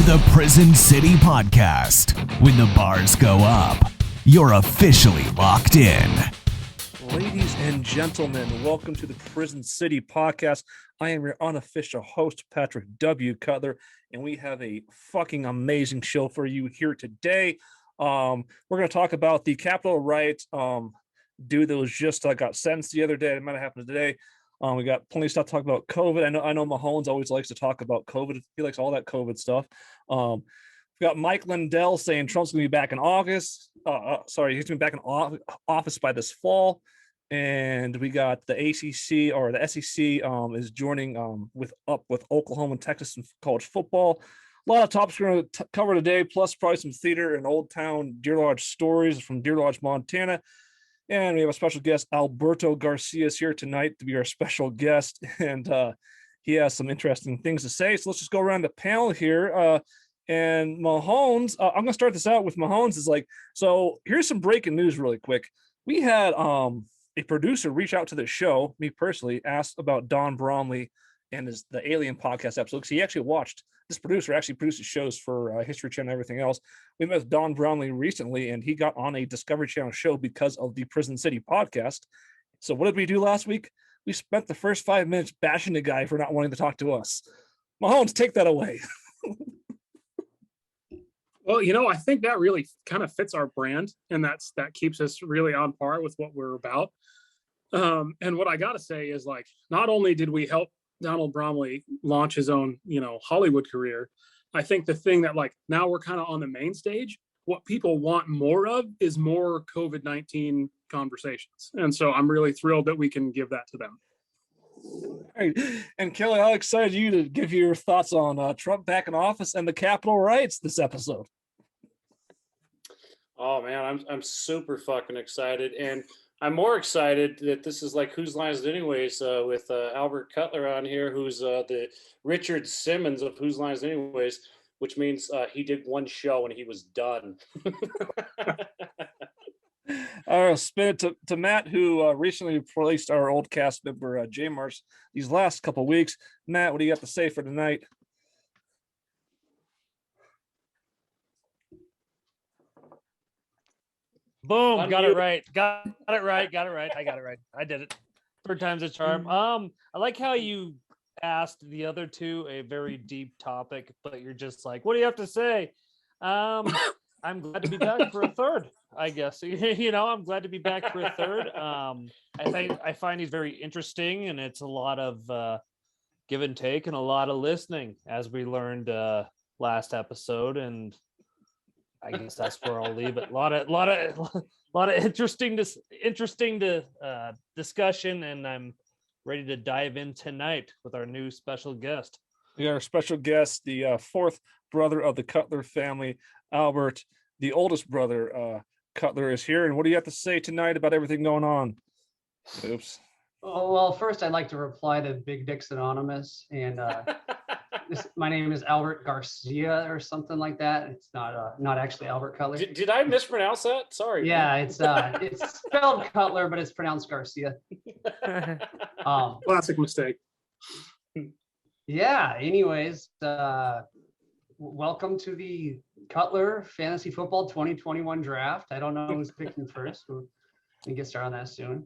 the Prison City Podcast. When the bars go up, you're officially locked in. Ladies and gentlemen, welcome to the Prison City Podcast. I am your unofficial host, Patrick W. Cutler, and we have a fucking amazing show for you here today. We're going to talk about the Capitol Riots. Dude that was just got sentenced the other day. It might have happened today. We got plenty of stuff to talk about COVID. I know Mahomes always likes to talk about COVID. He likes all that COVID stuff. We got Mike Lindell saying Trump's going to be back in August. He's going to be back in office by this fall. And we got the ACC or the SEC is joining with Oklahoma and Texas in college football. A lot of topics we're going to cover today, plus probably some theater and old town Deer Lodge stories from Deer Lodge, Montana. And we have a special guest, Alberto Garcia, is here tonight to be our special guest. And he has some interesting things to say. So let's just go around the panel here. And Mahomes, I'm going to start this out with Mahomes. So here's some breaking news really quick. We had a producer reach out to the show, me personally, asked about Don Bromley and the Alien podcast episode, because he actually watched. This producer actually produces shows for History Channel and everything else. We met with Don Bromley recently, and he got on a Discovery Channel show because of the Prison City podcast. So what did we do last week? We spent the first 5 minutes bashing the guy for not wanting to talk to us. Mahomes, take that away. Well, I think that really kind of fits our brand, and that keeps us really on par with what we're about. And what I got to say is, not only did we help Donald Bromley launch his own, Hollywood career, I think the thing that now we're kind of on the main stage, what people want more of is more COVID-19 conversations. And so I'm really thrilled that we can give that to them. Right. And Kelly, how excited are you to give your thoughts on Trump back in office and the Capitol Riots this episode? Oh man, I'm super fucking excited, and I'm more excited that this is Whose Lines Is It Anyways with Albert Cutler on here, who's the Richard Simmons of Whose Lines Is It Anyways, which means he did one show and he was done. I'll spin it to Matt, who recently replaced our old cast member, J. Mars, these last couple of weeks. Matt, what do you have to say for tonight? Boom, got it right. Got it right. I got it right. I did it. Third time's a charm. I like how you asked the other two a very deep topic, but you're just like, what do you have to say? I'm glad to be back for a third, I guess. I'm glad to be back for a third. I find he's very interesting, and it's a lot of give and take and a lot of listening, as we learned last episode. And I guess that's where I'll leave it. A lot of interesting discussion, and I'm ready to dive in tonight with our new special guest. We got our special guest, the fourth brother of the Cutler family, Albert, the oldest brother, Cutler, is here. And what do you have to say tonight about everything going on? Oops. Oh, well, first I'd like to reply to Big Dicks Anonymous, and my name is Albert Garcia or something like that. It's not actually Albert Cutler. Did I mispronounce that? Sorry. Yeah, it's spelled Cutler, but it's pronounced Garcia. Classic mistake. Yeah. Anyways, welcome to the Cutler Fantasy Football 2021 draft. I don't know who's picking first. We can get started on that soon.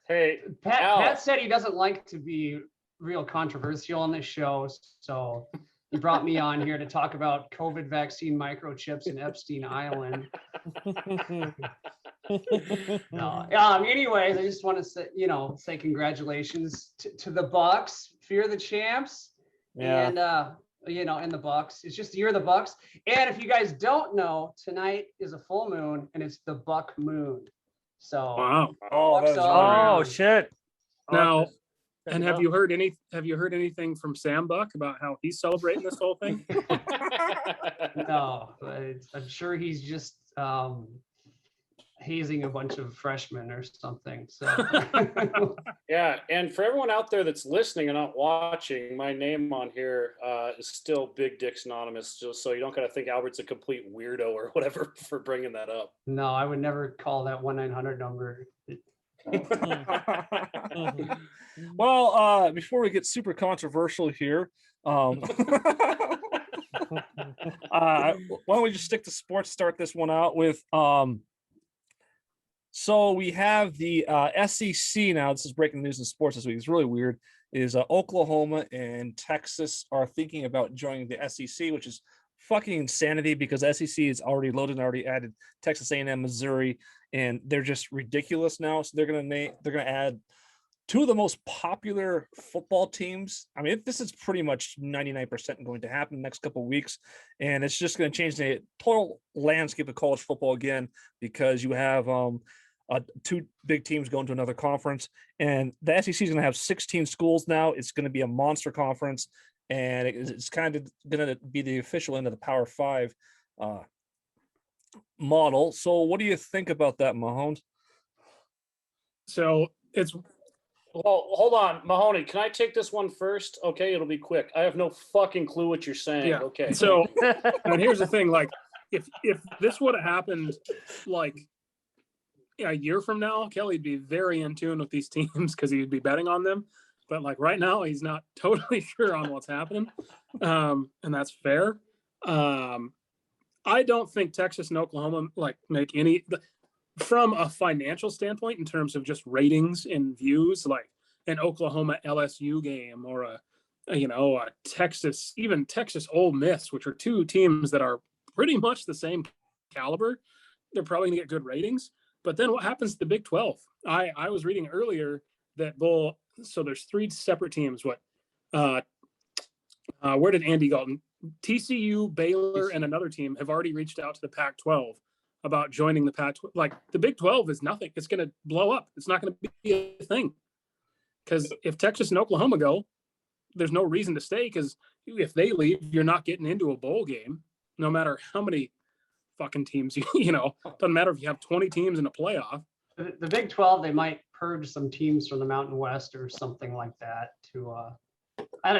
Hey, Pat said he doesn't like to be real controversial on this show, so he brought me on here to talk about COVID vaccine microchips in Epstein Island. No. Anyways, I just want to say congratulations to the Bucks. Fear the champs. Yeah. And and the Bucks. It's just the year of the Bucks. And if you guys don't know, tonight is a full moon, and it's the Buck moon. So Wow. Oh shit. Now, and have you heard anything from Sam Buck about how he's celebrating this whole thing? No, but I'm sure he's just hazing a bunch of freshmen or something. So Yeah, and for everyone out there that's listening and not watching, my name on here is still Big Dicks Anonymous, just so you don't gotta think Albert's a complete weirdo or whatever for bringing that up. no, I would never call that 1-900 number. Well, before we get super controversial here, Why don't we just stick to sports? Start this one out with So we have the SEC now. This is breaking news in sports this week. It's really weird. Is Oklahoma and Texas are thinking about joining the SEC, which is fucking insanity because SEC is already loaded and already added Texas A&M, Missouri, and they're just ridiculous now. So they're gonna add two of the most popular football teams. I mean, this is pretty much 99% going to happen in the next couple of weeks, and it's just going to change the total landscape of college football again because you have two big teams going to another conference, and the SEC is going to have 16 schools now. It's going to be a monster conference, and it's kind of going to be the official end of the Power Five model. So, what do you think about that, Mahone? So it's Well, hold on, Mahoney. Can I take this one first? Okay, it'll be quick. I have no fucking clue what you're saying. yeah. Okay. So, and here's the thing: like, if this would have happened, like a year from now, Kelly'd be very in tune with these teams because he'd be betting on them. But like right now, he's not totally sure on what's happening, and that's fair. I don't think Texas and Oklahoma like make any from a financial standpoint in terms of just ratings and views, like an Oklahoma LSU game or a Texas, even Texas Ole Miss, which are two teams that are pretty much the same caliber. They're probably gonna get good ratings. But then what happens to the Big 12? I was reading earlier that so there's three separate teams. Where did Andy Galton? TCU, Baylor, and another team have already reached out to the Pac-12 about joining the Pac-12. Like the Big 12 is nothing. It's going to blow up. It's not going to be a thing. Because if Texas and Oklahoma go, there's no reason to stay. Because if they leave, you're not getting into a bowl game, no matter how many fucking teams doesn't matter if you have 20 teams in a playoff. The Big 12, they might purge some teams from the Mountain West or something like that to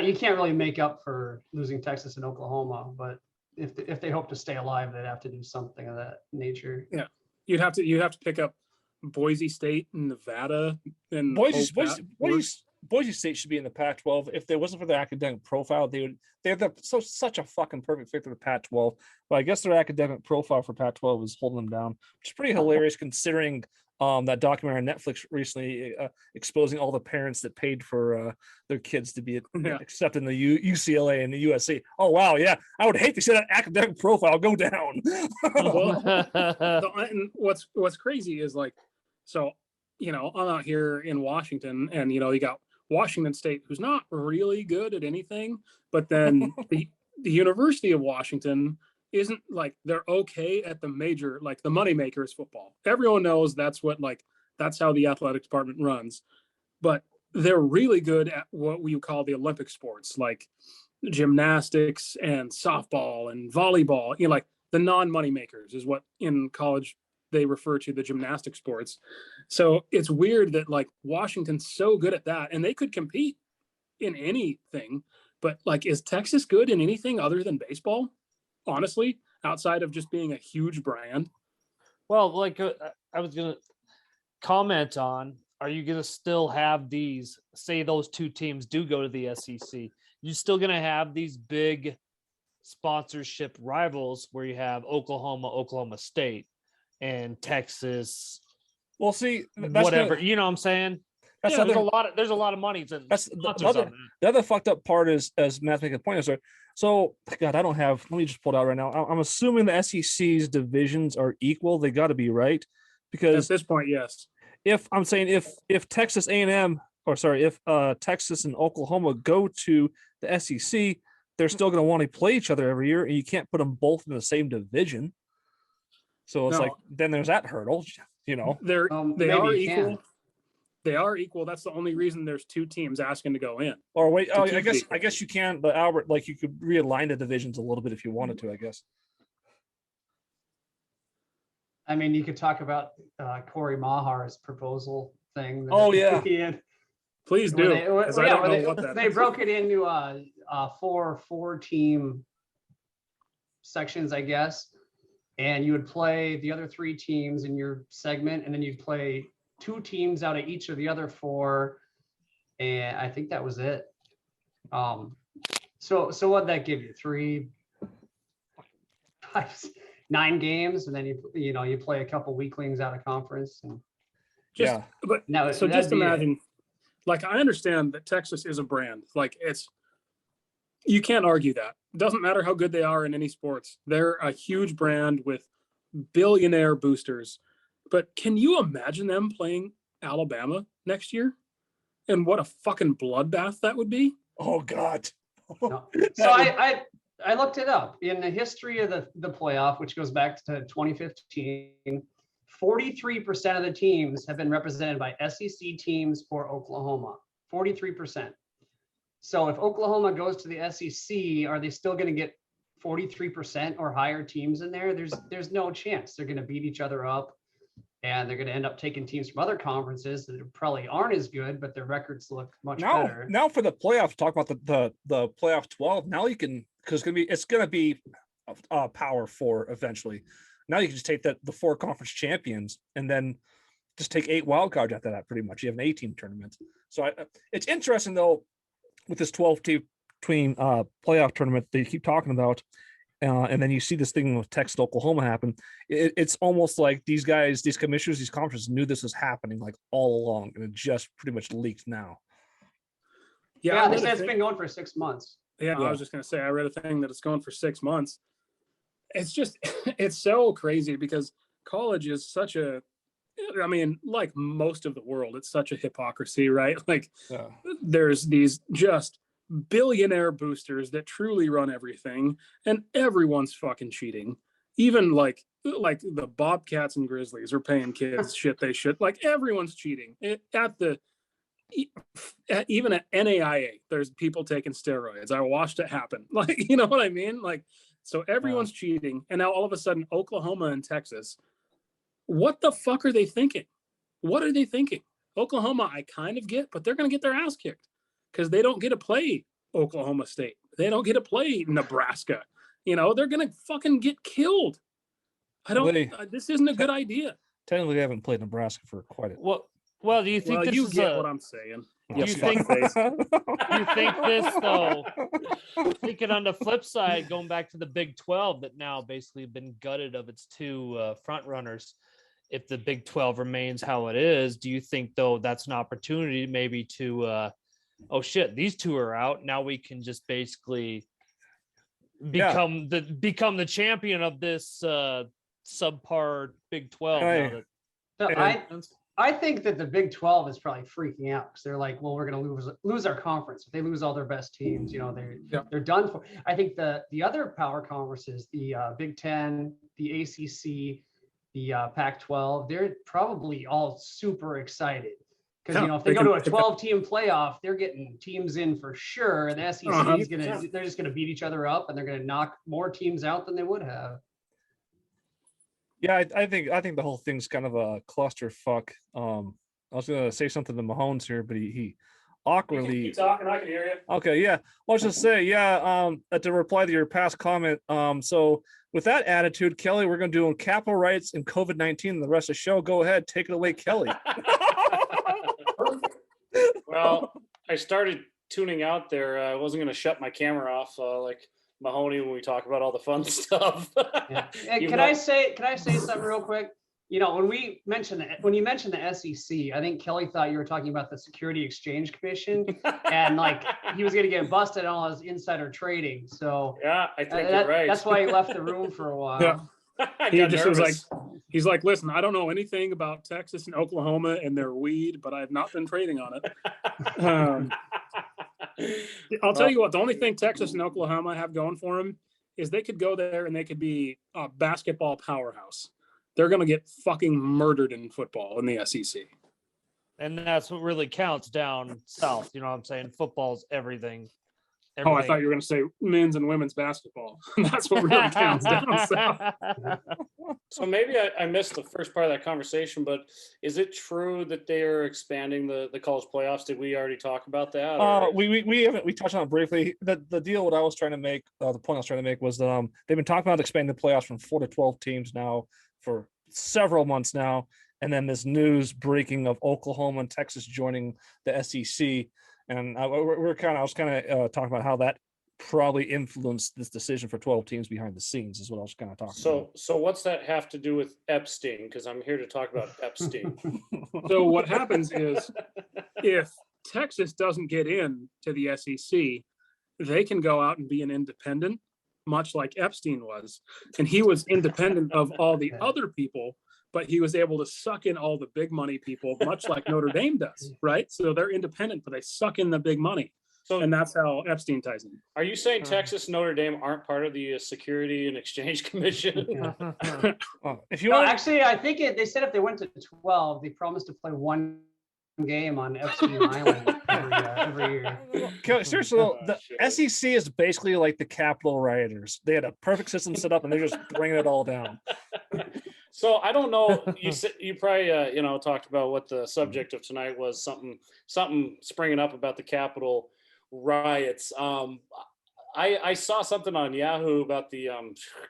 you can't really make up for losing Texas and Oklahoma, but if they hope to stay alive, they'd have to do something of that nature. Yeah, you'd have to pick up Boise State and Nevada and Boise State should be in the Pac-12. If there wasn't for their academic profile, they're such a fucking perfect fit for the Pac-12. But I guess their academic profile for Pac-12 is holding them down, which is pretty hilarious considering that documentary on Netflix recently exposing all the parents that paid for their kids to be accepted in the UCLA and the USC. Oh wow, yeah, I would hate to see that academic profile go down. And what's crazy is like, so I'm out here in Washington, and you got Washington State, who's not really good at anything, but then the University of Washington isn't like, they're okay at the major, like the moneymaker is football. Everyone knows that's how the athletic department runs, but they're really good at what we call the Olympic sports, like gymnastics and softball and volleyball. Like the non-money makers is what in college they refer to the gymnastic sports. So it's weird that like Washington's so good at that, and they could compete in anything, but like, is Texas good in anything other than baseball? Honestly, outside of just being a huge brand. Well, like I was going to comment on, are you going to still have these, say those two teams do go to the SEC, you're still going to have these big sponsorship rivals where you have Oklahoma State and Texas. Well, see, whatever, you know what I'm saying? There's a lot of money. That's the other fucked up part is, as Matt's making a point, so God, let me just pull it out right now. I'm assuming the SEC's divisions are equal. They got to be, right? Because at this point, yes. If Texas A&M, if Texas and Oklahoma go to the SEC, they're still going to want to play each other every year, and you can't put them both in the same division. So it's like, then there's that hurdle, they are equal. They are equal. That's the only reason there's two teams asking to go in. Or wait, I guess you can, but Albert, like you could realign the divisions a little bit if you wanted to, I guess. I mean, you could talk about Corey Mahar's proposal thing. Please do. They broke it into a 4 team sections, I guess, and you would play the other 3 teams in your segment, and then you'd play 2 teams out of each of the other 4, and I think that was it. So what'd that give you? 3 9 games, and then you play a couple weaklings out of conference. And but no, so just imagine, like, I understand that Texas is a brand. Like, you can't argue that. It doesn't matter how good they are in any sports. They're a huge brand with billionaire boosters. But can you imagine them playing Alabama next year? And what a fucking bloodbath that would be. Oh God. No. So I looked it up. In the history of the playoff, which goes back to 2015, 43% of the teams have been represented by SEC teams for Oklahoma. 43%. So if Oklahoma goes to the SEC, are they still going to get 43% or higher teams in there? There's no chance. They're going to beat each other up, and they're going to end up taking teams from other conferences that probably aren't as good, but their records look much better. Now for the playoffs, talk about the playoff 12. Now you can, because it's gonna be Power 4 eventually. Now you can just take the 4 conference champions and then just take 8 wild cards after that. Pretty much, you have an 18 tournament. So it's interesting though with this 12 team between playoff tournament that you keep talking about. And then you see this thing with Texas, Oklahoma happen. It's almost like these guys, these commissioners, these conferences knew this was happening like all along, and it just pretty much leaked now. Yeah, they said it's been going for 6 months. Yeah, I was just going to say, I read a thing that it's going for 6 months. It's just, it's so crazy because college is such a, I mean, like most of the world, it's such a hypocrisy, right? Like there's these just billionaire boosters that truly run everything, and everyone's fucking cheating. Even like the Bobcats and Grizzlies are paying kids shit they should. Like, everyone's cheating even at NAIA. There's people taking steroids. I watched it happen. Like, you know what I mean? Like, so everyone's cheating, and now all of a sudden Oklahoma and Texas, what the fuck are they thinking? What are they thinking? Oklahoma, I kind of get, but they're going to get their ass kicked because they don't get to play Oklahoma State. They don't get to play Nebraska. You know, they're going to fucking get killed. This isn't a good idea. Technically, they haven't played Nebraska for quite a while. Well, do you think this you is get what I'm saying? You think this though? Thinking on the flip side, going back to the Big 12 that now basically been gutted of its 2 front runners. If the Big 12 remains how it is, do you think though that's an opportunity maybe to oh shit, these 2 are out, now we can just basically become the champion of this subpar Big 12? I think that the Big 12 is probably freaking out because they're like, well, we're going to lose our conference. If they lose all their best teams, you know, they're done for. I think the other power conferences, the Big 10, the ACC, the Pac-12, they're probably all super excited because you know, if they go to a 12-team playoff, they're getting teams in for sure. And the SEC is they're just gonna beat each other up, and they're gonna knock more teams out than they would have. Yeah, I think the whole thing's kind of a clusterfuck. I was gonna say something to Mahomes here, but he awkwardly. Keep talking, I can hear you. Okay, yeah. Well, I was just say, to reply to your past comment. So with that attitude, Kelly, we're gonna do Capitol Riots and COVID-19 the rest of the show. Go ahead, take it away, Kelly. Well, I started tuning out there. I wasn't gonna shut my camera off like Mahoney when we talk about all the fun stuff. Yeah. Hey, can I say something real quick? You know, when you mentioned the SEC, I think Kelly thought you were talking about the Security Exchange Commission, and like he was going to get busted on all his insider trading. So yeah, I think you're right. That's why he left the room for a while. Yeah. He just was like, he's like, listen, I don't know anything about Texas and Oklahoma and their weed, but I have not been trading on it. I'll tell you what, the only thing Texas and Oklahoma have going for them is they could go there and they could be a basketball powerhouse. They're going to get fucking murdered in football in the SEC. And that's what really counts down south. You know what I'm saying? Football's everything. Oh, I thought you were going to say men's and women's basketball. That's what really counts down south. So maybe I missed the first part of that conversation, but is it true that they are expanding the college playoffs? Did we already talk about that? We touched on it briefly. The deal what I was trying to make, the point I was trying to make was that they've been talking about expanding the playoffs from 4 to 12 teams now for several months now, and then this news breaking of Oklahoma and Texas joining the SEC. And I was kind of talking about how that probably influenced this decision for 12 teams behind the scenes is what I was kind of talking about. So what's that have to do with Epstein? Because I'm here to talk about Epstein. So what happens is if Texas doesn't get in to the SEC, they can go out and be an independent, much like Epstein was. And he was independent of all the other people, but he was able to suck in all the big money people, much like Notre Dame does, right? So they're independent, but they suck in the big money. So, and that's how Epstein ties in. Are you saying Texas and Notre Dame aren't part of the Security and Exchange Commission? Yeah. If you No, want, actually, I think they said if they went to 12, they promised to play one game on Epstein Island every year. okay, seriously, though, the SEC is basically like the Capitol Rioters. They had a perfect system set up, and they're just bringing it all down. So I don't know. You probably talked about what the subject of tonight was. Something springing up about the Capitol Riots. I saw something on Yahoo about the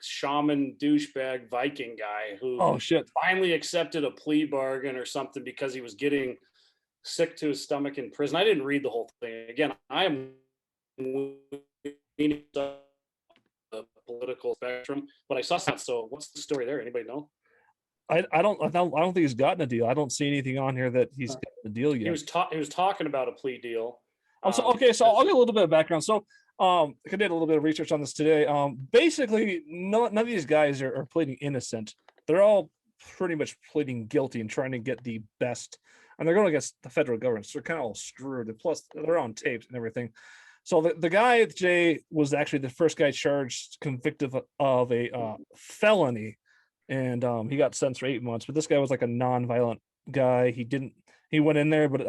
shaman douchebag Viking guy who finally accepted a plea bargain or something because he was getting sick to his stomach in prison. I didn't read the whole thing. Again, I am the political spectrum, but I saw that. So what's the story there? Anybody know? I don't think he's gotten a deal. I don't see anything on here that he's gotten a deal yet. He was talking about a plea deal. So I'll get a little bit of background. So I did a little bit of research on this today. Basically, none of these guys are pleading innocent. They're all pretty much pleading guilty and trying to get the best. And they're going against the federal government. So they're kind of all screwed. And plus, they're on tapes and everything. So the guy, Jay, was actually the first guy charged, convicted of a felony. And he got sentenced for 8 months. But this guy was like a non-violent guy. He went in there, but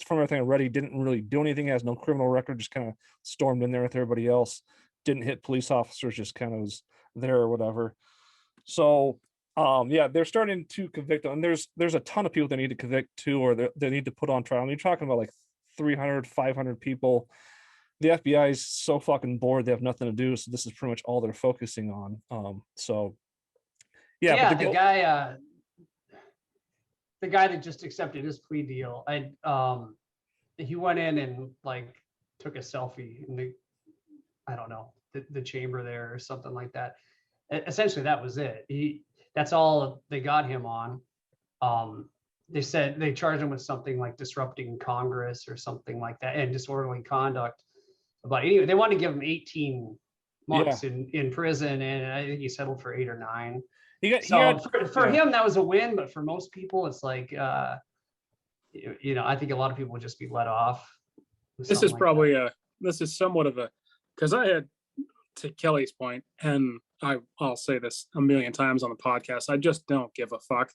from everything I read, he didn't really do anything. He has no criminal record, just kind of stormed in there with everybody else. Didn't hit police officers, just kind of was there or whatever. So, they're starting to convict them. And there's a ton of people they need to convict too, or they need to put on trial. And you're talking about like 300, 500 people. The FBI is so fucking bored. They have nothing to do. So this is pretty much all they're focusing on. But the guy that just accepted his plea deal, he went in and like took a selfie in the chamber there or something like that. Essentially, that was it. That's all they got him on. They said they charged him with something like disrupting Congress or something like that and disorderly conduct. But anyway, they wanted to give him 18 months in prison, and I think he settled for 8 or 9. For him, that was a win, but for most people, it's like, I think a lot of people would just be let off. This is probably this is somewhat of because I had, to Kelly's point, and I'll say this a million times on the podcast, I just don't give a fuck.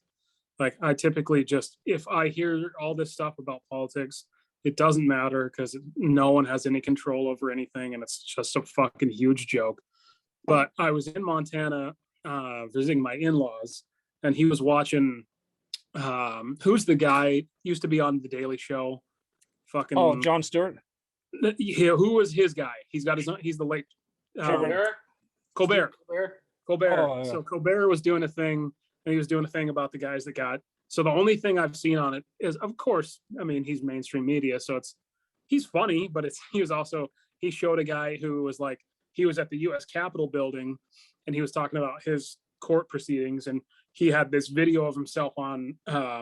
Like, I typically just, if I hear all this stuff about politics, it doesn't matter because no one has any control over anything, and it's just a fucking huge joke. But I was in Montana visiting my in-laws, and he was watching who's the guy used to be on the Daily Show, fucking Jon Stewart. Who was his guy? He's the late Colbert. Oh, yeah. So Colbert was doing a thing, and he was doing a thing about the guys that got. So the only thing I've seen on it is, of course, I mean, he's mainstream media, so he's funny, but he showed a guy who was like, he was at the U.S. Capitol building, and he was talking about his court proceedings, and he had this video of himself on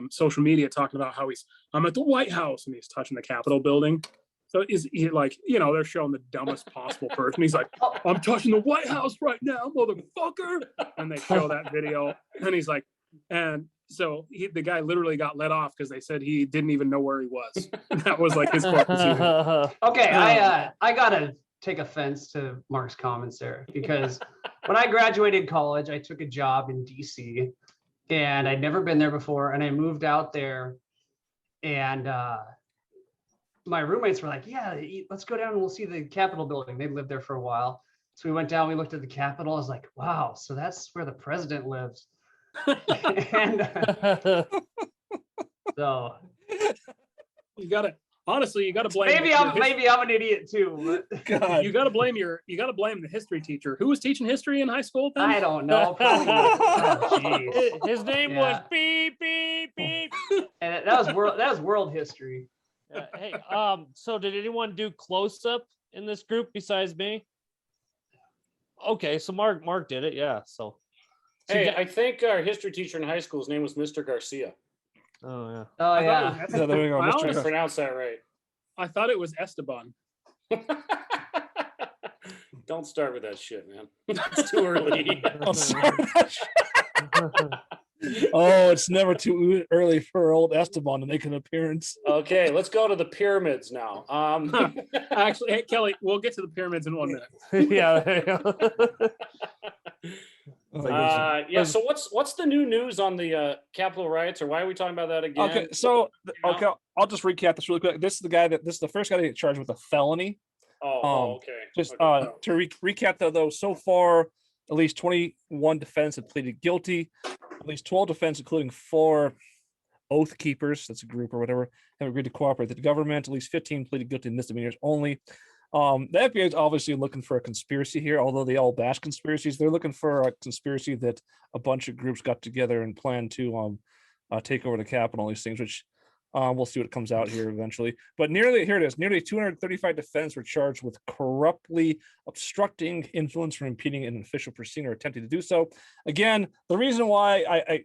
social media talking about how I'm at the White House, and he's touching the Capitol building. So is he like, they're showing the dumbest possible person. He's like, I'm touching the White House right now, motherfucker. And they show that video, and he's like, and so the guy literally got let off because they said he didn't even know where he was. That was like his court proceeding. Okay, I gotta take offense to Mark's comments there, because when I graduated college, I took a job in DC, and I'd never been there before, and I moved out there, and my roommates were like, yeah, let's go down and we'll see the Capitol building. They lived there for a while. So we went down, we looked at the Capitol. I was like, wow, so that's where the president lives. And so you gotta blame. Maybe I'm an idiot too. God. You gotta blame the history teacher. Who was teaching history in high school then? I don't know. His name was beep beep beep. And that was world history. Hey, so did anyone do close up in this group besides me? Okay, so Mark did it. Yeah. So Hey, I think our history teacher in high school's name was Mr. Garcia. oh yeah. Oh I thought yeah. it was Yeah, there we go. I Mr. I always- pronounced that right. I thought it was Esteban. Don't start with that shit, man. It's too early. I'm sorry. Oh, it's never too early for old Esteban to make an appearance. Okay, let's go to the pyramids now. Actually, hey, Kelly, we'll get to the pyramids in 1 minute. Yeah. There you go. Yeah. So what's the new news on the Capitol riots, or why are we talking about that again? Okay, so Yeah. okay, I'll just recap this really quick. This is the first guy to get charged with a felony. Okay. Just Okay. to recap though, so far at least 21 defendants have pleaded guilty. At least 12 defendants, including 4 oath keepers, that's a group or whatever, have agreed to cooperate with the government. At least 15 pleaded guilty to misdemeanors only. The FBI is obviously looking for a conspiracy here, although they all bash conspiracies. They're looking for a conspiracy that a bunch of groups got together and planned to take over the Capitol, all these things, which we'll see what comes out here eventually. But nearly 235 defendants were charged with corruptly obstructing, influence, or impeding an official proceeding or attempting to do so. Again, the reason why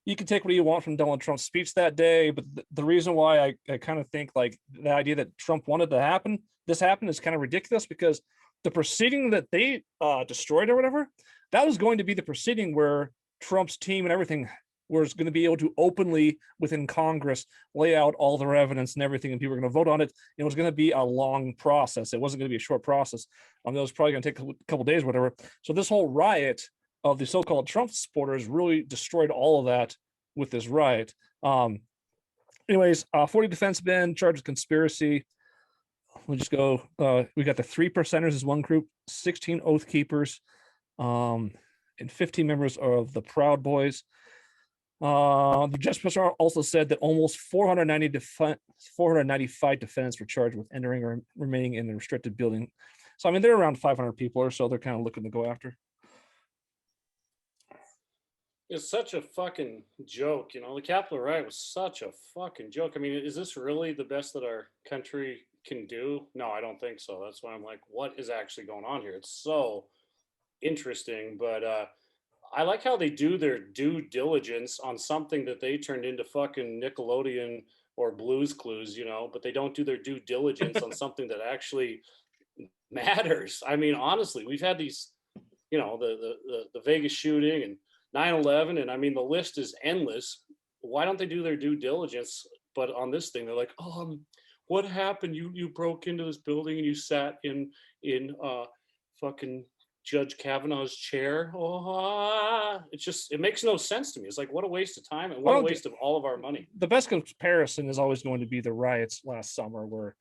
you can take what you want from Donald Trump's speech that day, but the reason why I kind of think like the idea that Trump wanted to this happened is kind of ridiculous, because the proceeding that they destroyed or whatever, that was going to be the proceeding where Trump's team and everything was going to be able to openly within Congress lay out all their evidence and everything, and people were going to vote on it. It was going to be a long process. It wasn't going to be a short process. It was probably going to take a couple days, or whatever. So this whole riot of the so-called Trump supporters really destroyed all of that with this riot. Anyways, 40 defense men charged with conspiracy. We'll just go. We got the 3 percenters as one group, 16 oath keepers, and 15 members of the Proud Boys. The justice also said that almost 495 defendants were charged with entering or remaining in the restricted building. So, I mean, they're around 500 people or so they're kind of looking to go after. It's such a fucking joke, you know. The Capitol riot was such a fucking joke. I mean, is this really the best that our country can do? No, I don't think so. That's why I'm like, what is actually going on here? It's so interesting, but I like how they do their due diligence on something that they turned into fucking Nickelodeon or Blue's Clues, you know, but they don't do their due diligence on something that actually matters. I mean, honestly, we've had these, you know, the Vegas shooting and 9/11, and I mean, the list is endless. Why don't they do their due diligence? But on this thing, they're like, what happened? You broke into this building and you sat in fucking Judge Kavanaugh's chair. It makes no sense to me. It's like, what a waste of time and what a waste of all of our money. The best comparison is always going to be the riots last summer, where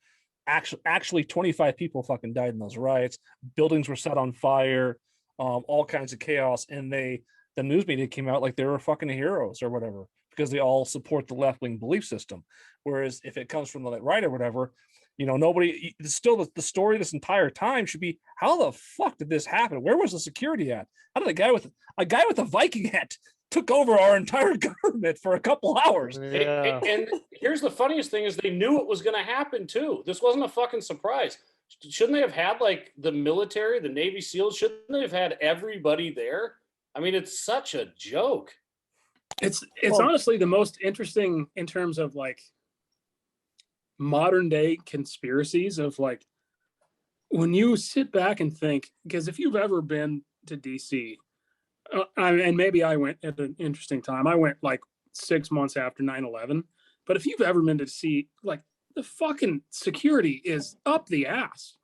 actually 25 people fucking died in those riots. Buildings were set on fire, all kinds of chaos, and the news media came out like they were fucking heroes or whatever, because they all support the left-wing belief system. Whereas if it comes from the right or whatever, you know, nobody, still the story this entire time should be, how the fuck did this happen? Where was the security at? How did a guy with a Viking hat took over our entire government for a couple hours? Yeah. And here's the funniest thing is they knew it was going to happen too. This wasn't a fucking surprise. Shouldn't they have had like the military, the Navy SEALs? Shouldn't they have had everybody there? I mean, it's such a joke. It's honestly the most interesting in terms of like modern day conspiracies of like, when you sit back and think, because if you've ever been to DC, and maybe I went at an interesting time, I went like 6 months after 9/11, but if you've ever been to DC, like the fucking security is up the ass.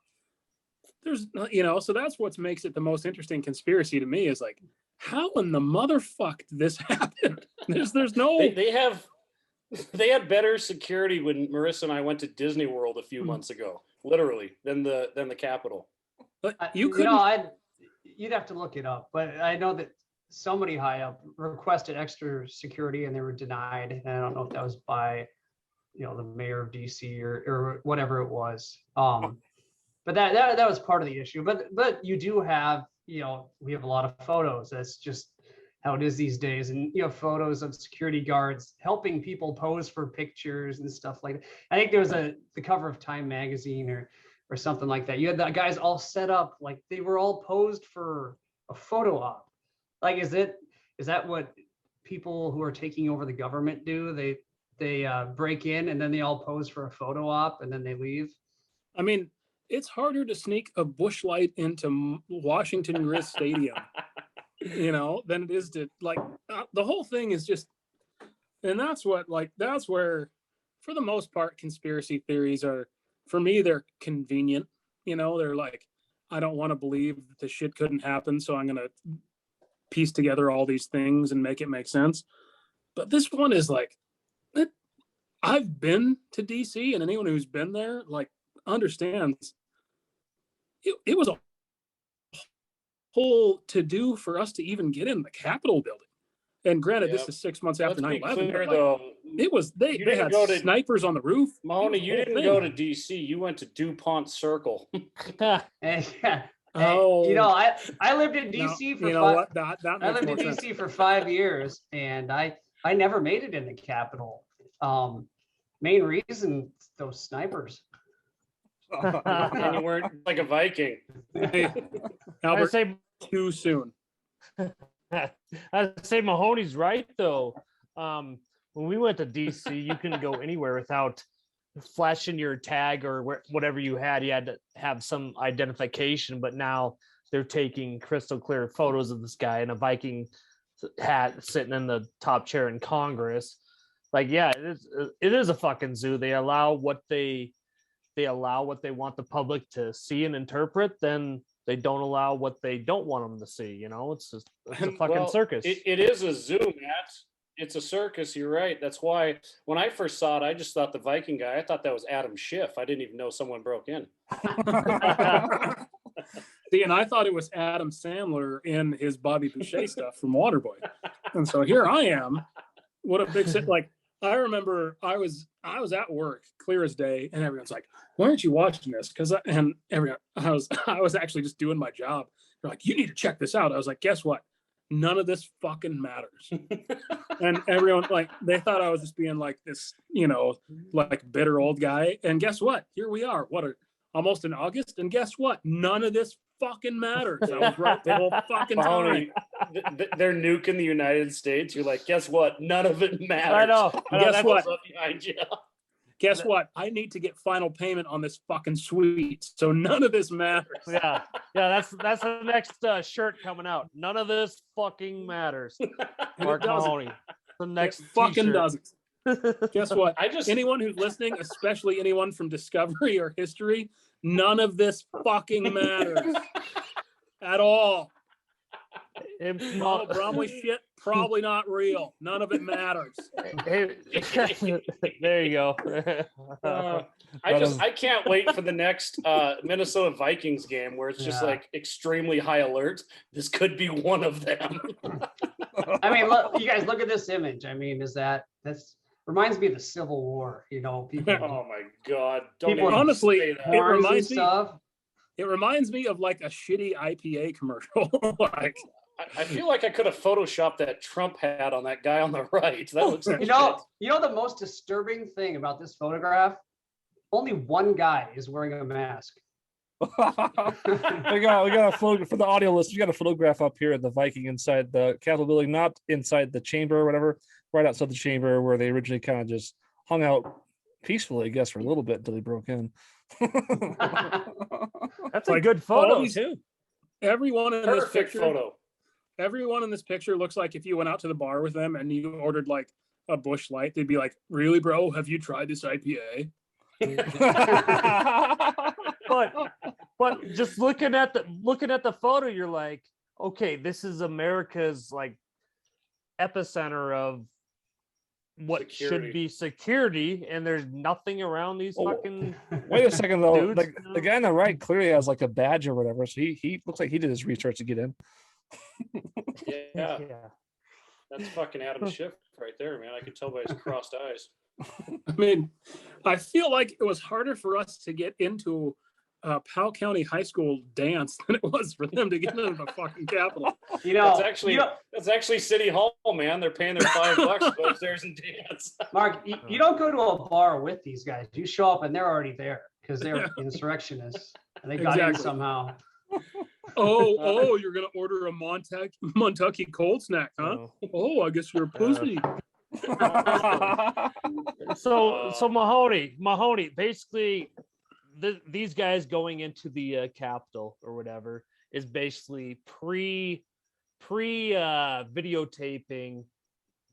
There's, you know, so that's what makes it the most interesting conspiracy to me is like, how in the motherfuck did this happen? There's no. They had better security when Marissa and I went to Disney World a few months ago, literally, than the Capitol. You couldn't. You'd have to look it up, but I know that somebody high up requested extra security and they were denied. And I don't know if that was by, you know, the mayor of DC or whatever it was. But that was part of the issue. But you do have, you know, we have a lot of photos. That's just how it is these days. And you have photos of security guards helping people pose for pictures and stuff like that. I think there was the cover of Time magazine or or something like that. You had the guys all set up like they were all posed for a photo op. Like, is that what people who are taking over the government do? They break in and then they all pose for a photo op and then they leave. I mean, it's harder to sneak a bush light into Washington Grizz Stadium, than it is to the whole thing is just, and that's where, for the most part, conspiracy theories are, for me, they're convenient. They're like, I don't want to believe that the shit couldn't happen, so I'm going to piece together all these things and make it make sense. But this one is like, I've been to DC, and anyone who's been there understands it was a whole to do for us to even get in the Capitol building. And granted, this is 6 months after 9/11. Though, it was they had snipers on the roof. Mahoney, you didn't go to DC. You went to DuPont Circle. I lived in DC I lived in DC for 5 years, and I never made it in the Capitol. Main reason, those snipers. And you weren't like a Viking. Hey, Albert, too soon. I'd say Mahoney's right though. When we went to DC, you couldn't go anywhere without flashing your tag or whatever you had. You had to have some identification, but now they're taking crystal clear photos of this guy in a Viking hat sitting in the top chair in Congress. It is a fucking zoo. They allow what they want the public to see and interpret, then they don't allow what they don't want them to see. It's a fucking circus. It is a zoo, Matt. It's a circus. You're right. That's why when I first saw it, I just thought the Viking guy, I thought that was Adam Schiff. I didn't even know someone broke in. See, and I thought it was Adam Sandler in his Bobby Boucher stuff from Waterboy. And so here I am. What a big sit. I remember I was at work, clear as day, and everyone's like, "Why aren't you watching this?" I was actually just doing my job. They're like, "You need to check this out." I was like, "Guess what? None of this fucking matters." And everyone they thought I was just being like this, bitter old guy. And guess what? Here we are. Almost in August, and guess what? None of this fucking matters. I was right the whole fucking time. They're nuking the United States. You're like, guess what? None of it matters. I know. Guess what? Behind you. Guess what? I need to get final payment on this fucking suite, so none of this matters. Yeah. That's the next shirt coming out. None of this fucking matters. Mark Mahoney. The next fucking doesn't. Guess what? Anyone anyone who's listening, especially anyone from Discovery or History, none of this fucking matters at all. All the Bromley shit, probably not real. None of it matters. There you go. I can't wait for the next Minnesota Vikings game where it's just extremely high alert. This could be one of them. I mean, look, you guys look at this image. I mean, that's reminds me of the Civil War. People, oh my God! Honestly, it reminds me of like a shitty IPA commercial. I feel like I could have photoshopped that Trump hat on that guy on the right. That looks like you know the most disturbing thing about this photograph? Only one guy is wearing a mask. we got a photo for the audio list. We got a photograph up here of the Viking inside the Capitol building, not inside the chamber or whatever, right outside the chamber where they originally kind of just hung out peacefully, I guess, for a little bit until they broke in. That's a good photo too. Everyone in Perfect this picture, photo. Everyone in this picture looks like if you went out to the bar with them and you ordered like a Busch Light, they'd be like, "Really, bro? Have you tried this IPA?" but just looking at the photo, you're like, okay, this is America's like epicenter of what should be security, and there's nothing around these fucking. Wait a second though, dudes, the guy on the right clearly has like a badge or whatever, so he looks like he did his research to get in. Yeah. That's fucking Adam Schiff right there, man. I could tell by his crossed eyes. I mean, I feel like it was harder for us to get into Powell County High School dance than it was for them to get into the fucking Capitol. That's actually City Hall, man. They're paying their $5 to go upstairs and dance. Mark, you don't go to a bar with these guys. You show up and they're already there. because they're insurrectionists and they got in somehow. You're gonna order a Montucky cold snack, huh? Oh, I guess you're a pussy. So Mahoney, basically, these guys going into the Capitol or whatever is basically pre videotaping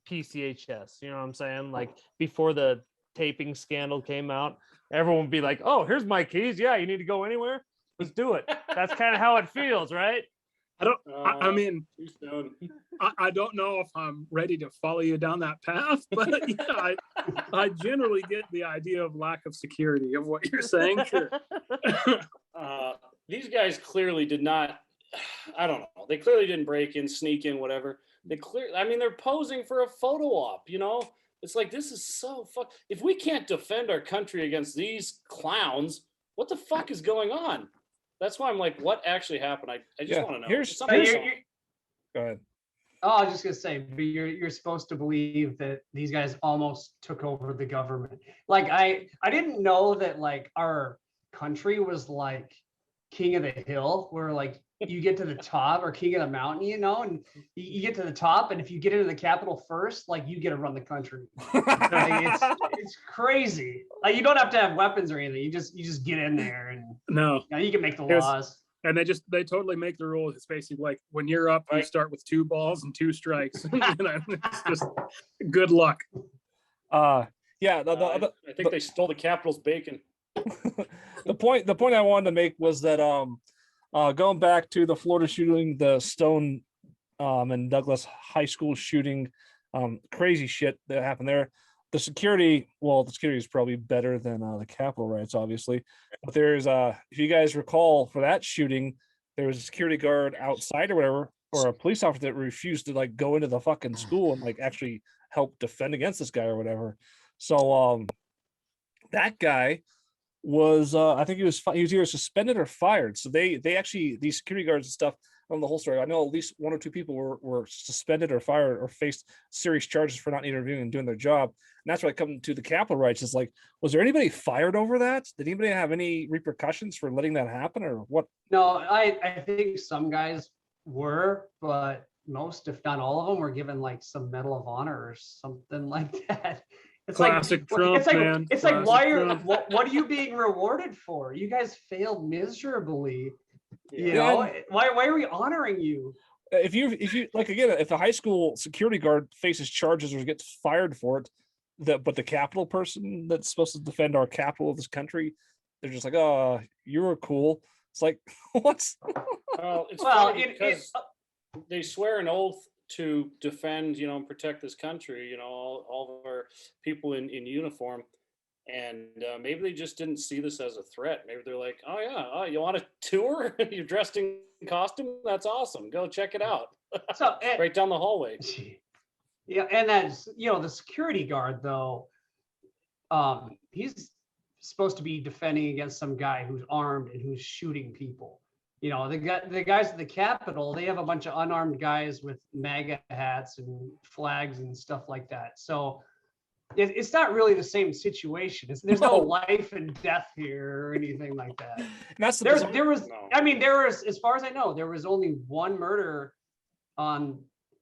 PCHS. You know what I'm saying? Like before the taping scandal came out, everyone would be like, "Oh, here's my keys. Yeah, you need to go anywhere. Let's do it." That's kind of how it feels, right? I mean, I don't know if I'm ready to follow you down that path, but yeah, I generally get the idea of lack of security of what you're saying. Sure. These guys clearly did not. I don't know. They clearly didn't break in, sneak in, whatever. They're posing for a photo op. You know, it's like this is so fuck. If we can't defend our country against these clowns, what the fuck is going on? That's why I'm like, what actually happened? I just want to know. Go ahead. Oh, I was just gonna say, but you're supposed to believe that these guys almost took over the government. Like I didn't know that like our country was like king of the hill, where like you get to the top, or king of the mountain, you know, and you get to the top, and if you get into the Capitol first, like you get to run the country. Like, it's crazy. Like you don't have to have weapons or anything. You just get in there, and you can make the laws. And they totally make the rules. It's basically like when you're up, you start with 2 balls and 2 strikes. It's just good luck. I think they stole the Capitol's bacon. The point I wanted to make was that going back to the Florida shooting, the Stone and Douglas High School shooting, crazy shit that happened there. The security is probably better than the Capitol riots, obviously. But there's if you guys recall, for that shooting, there was a security guard outside or whatever, or a police officer that refused to like go into the fucking school and like actually help defend against this guy or whatever. So that guy was I think he was either suspended or fired. So they actually, these security guards and stuff, on the whole story, I know at least 1 or 2 people were suspended or fired or faced serious charges for not interviewing and doing their job. And that's why I come to the Capitol riots. It's like, was there anybody fired over that? Did anybody have any repercussions for letting that happen, or what? No, I think some guys were, but most, if not all of them, were given like some Medal of Honor or something like that. It's Classic Trump, man. It's like, why what are you being rewarded for? You guys failed miserably. You know, why are we honoring you? If you like, again, if a high school security guard faces charges or gets fired for it, but the Capitol person that's supposed to defend our capital of this country, they're just like, oh, you were cool. It's like, what's because they swear an oath to defend, and protect this country, all of our people in uniform. And maybe they just didn't see this as a threat. Maybe they're like, oh yeah, you want a tour? You're dressed in costume? That's awesome. Go check it out. So right down the hallway. Yeah, and that's, the security guard though, he's supposed to be defending against some guy who's armed and who's shooting people. The guys at the Capitol, they have a bunch of unarmed guys with MAGA hats and flags and stuff like that. So it's not really the same situation. There's no life and death here or anything like that. There was, as far as I know, there was only one murder on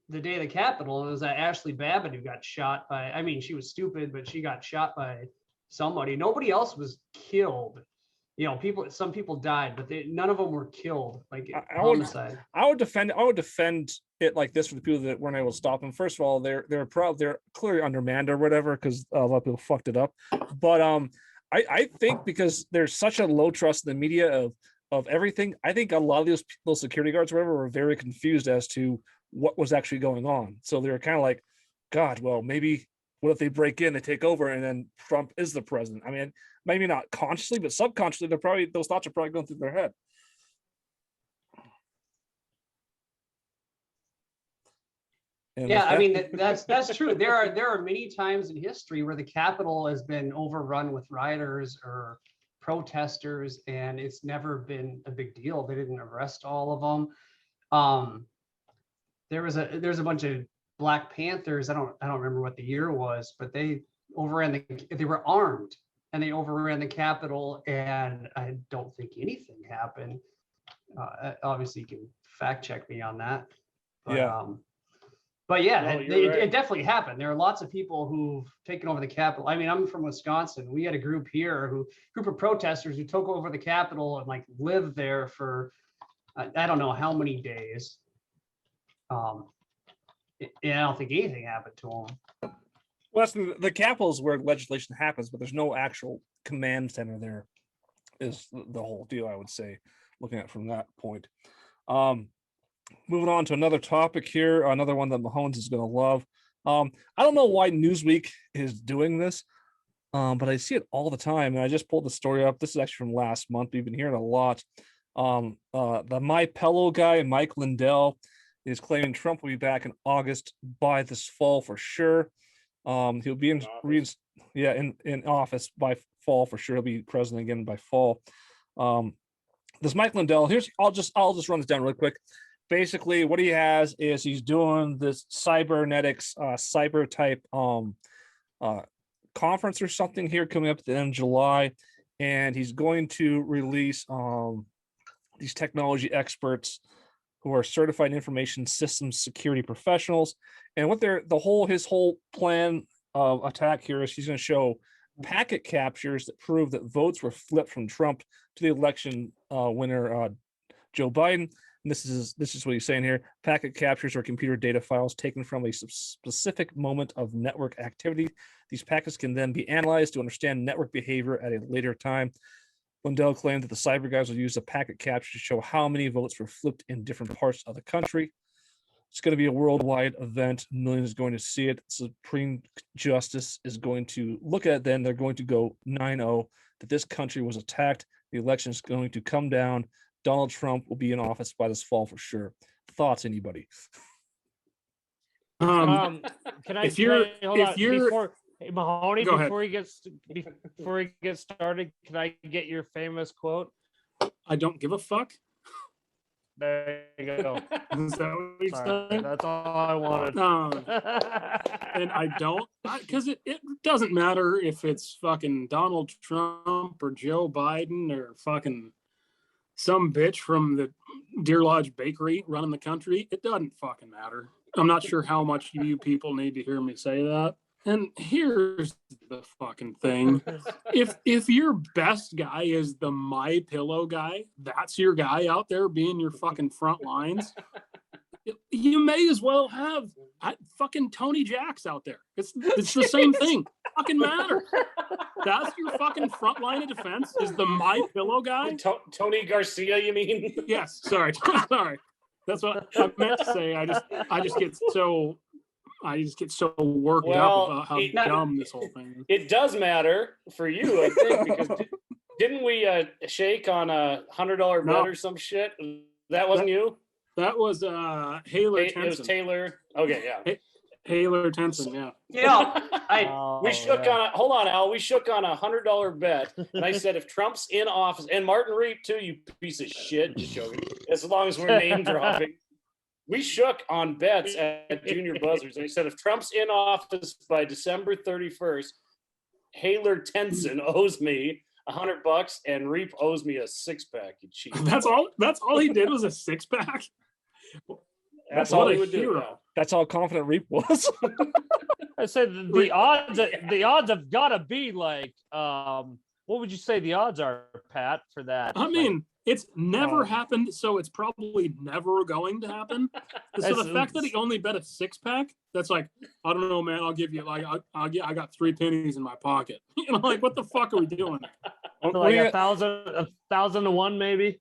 the day of the Capitol, and it was that Ashley Babbitt who got shot by, she was stupid, but she got shot by somebody. Nobody else was killed. Some people died, but none of them were killed. Like homicide. I would defend it like this for the people that weren't able to stop them. First of all, they're clearly undermanned or whatever, because a lot of people fucked it up. But I think because there's such a low trust in the media of everything, I think a lot of those security guards or whatever were very confused as to what was actually going on. So they were kind of like, God, well, maybe what if they break in, they take over, and then Trump is the president? Maybe not consciously, but subconsciously, those thoughts are probably going through their head. And that's true. There are many times in history where the Capitol has been overrun with rioters or protesters, and it's never been a big deal. They didn't arrest all of them. There's a bunch of Black Panthers. I don't remember what the year was, but they overran they were armed. and they overran the Capitol, and I don't think anything happened. Obviously, you can fact check me on that. But, Yeah. But yeah, No, it, you're right. it definitely happened. There are lots of people who've taken over the Capitol. I mean, I'm from Wisconsin. We had a group of protesters who took over the Capitol and like lived there for I don't know how many days. And I don't think anything happened to them. Well, that's the Capitol is where legislation happens, but there's no actual command center there. Is the whole deal, I would say, looking at it from that point. Moving on to another topic here, another one that Mahomes is going to love. I don't know why Newsweek is doing this, but I see it all the time. And I just pulled the story up. This is actually from last month. We've been hearing a lot. The My Pillow guy, Mike Lindell, is claiming Trump will be back in August by this fall for sure. He'll be in office by fall for sure. He'll be president again by fall. This Mike Lindell, I'll just run this down real quick. Basically, what he has is he's doing this cybernetics, cyber type conference or something here coming up at the end of July, and he's going to release these technology experts who are certified information systems security professionals. And what his whole plan of attack here is he's going to show packet captures that prove that votes were flipped from Trump to the election winner Joe Biden. And this is what he's saying here. Packet captures are computer data files taken from a specific moment of network activity. These packets can then be analyzed to understand network behavior at a later time. Lindell claimed that the cyber guys will use the packet capture to show how many votes were flipped in different parts of the country. It's going to be a worldwide event. Millions are going to see it. Supreme Justice is going to look at it. Then they're going to go 9-0 that this country was attacked. The election is going to come down. Donald Trump will be in office by this fall for sure. Thoughts, anybody? Can I? Mahoney, Go before he gets started, can I get your famous quote? I don't give a fuck. There you go. Is that what you're Sorry, saying? that's all I wanted. And I don't, because it doesn't matter if it's fucking Donald Trump or Joe Biden or fucking some bitch from the Deer Lodge Bakery running the country. It doesn't fucking matter. I'm not sure how much you people need to hear me say that. And here's the fucking thing. If your best guy is the My Pillow guy, that's your guy out there being your fucking front lines, you may as well have fucking Tony Jacks out there. It's the same thing. Fucking matter. That's your fucking front line of defense is the My Pillow guy. Tony Garcia, you mean? Yes. Sorry. That's what I meant to say. I just get so worked up about how dumb this whole thing is. It does matter for you, I think, because didn't we shake on a $100 bet or some shit? That wasn't you? That was Haler Tenson. It was Taylor. Okay, yeah. Haler Tenson, yeah. We shook on hold on, Al. We shook on a $100 bet, and I said if Trump's in office, and Martin Reep too, you piece of shit, just joking. As long as we're name dropping, we shook on bets at Junior Buzzards. And I said if Trump's in office by December 31st, Haler Tenson owes me $100, and Reep owes me a 6-pack. You cheat. That's all he did was a 6-pack. That's all he would do. That's how confident Reep was. I said the odds have got to be like, what would you say the odds are, Pat, for that? I mean, it's never happened, so it's probably never going to happen. So the fact that he only bet a 6-pack, that's like, I don't know, man. I'll give you like, I got 3 pennies in my pocket. You know, like what the fuck are we doing? Like 1,000 to 1, maybe.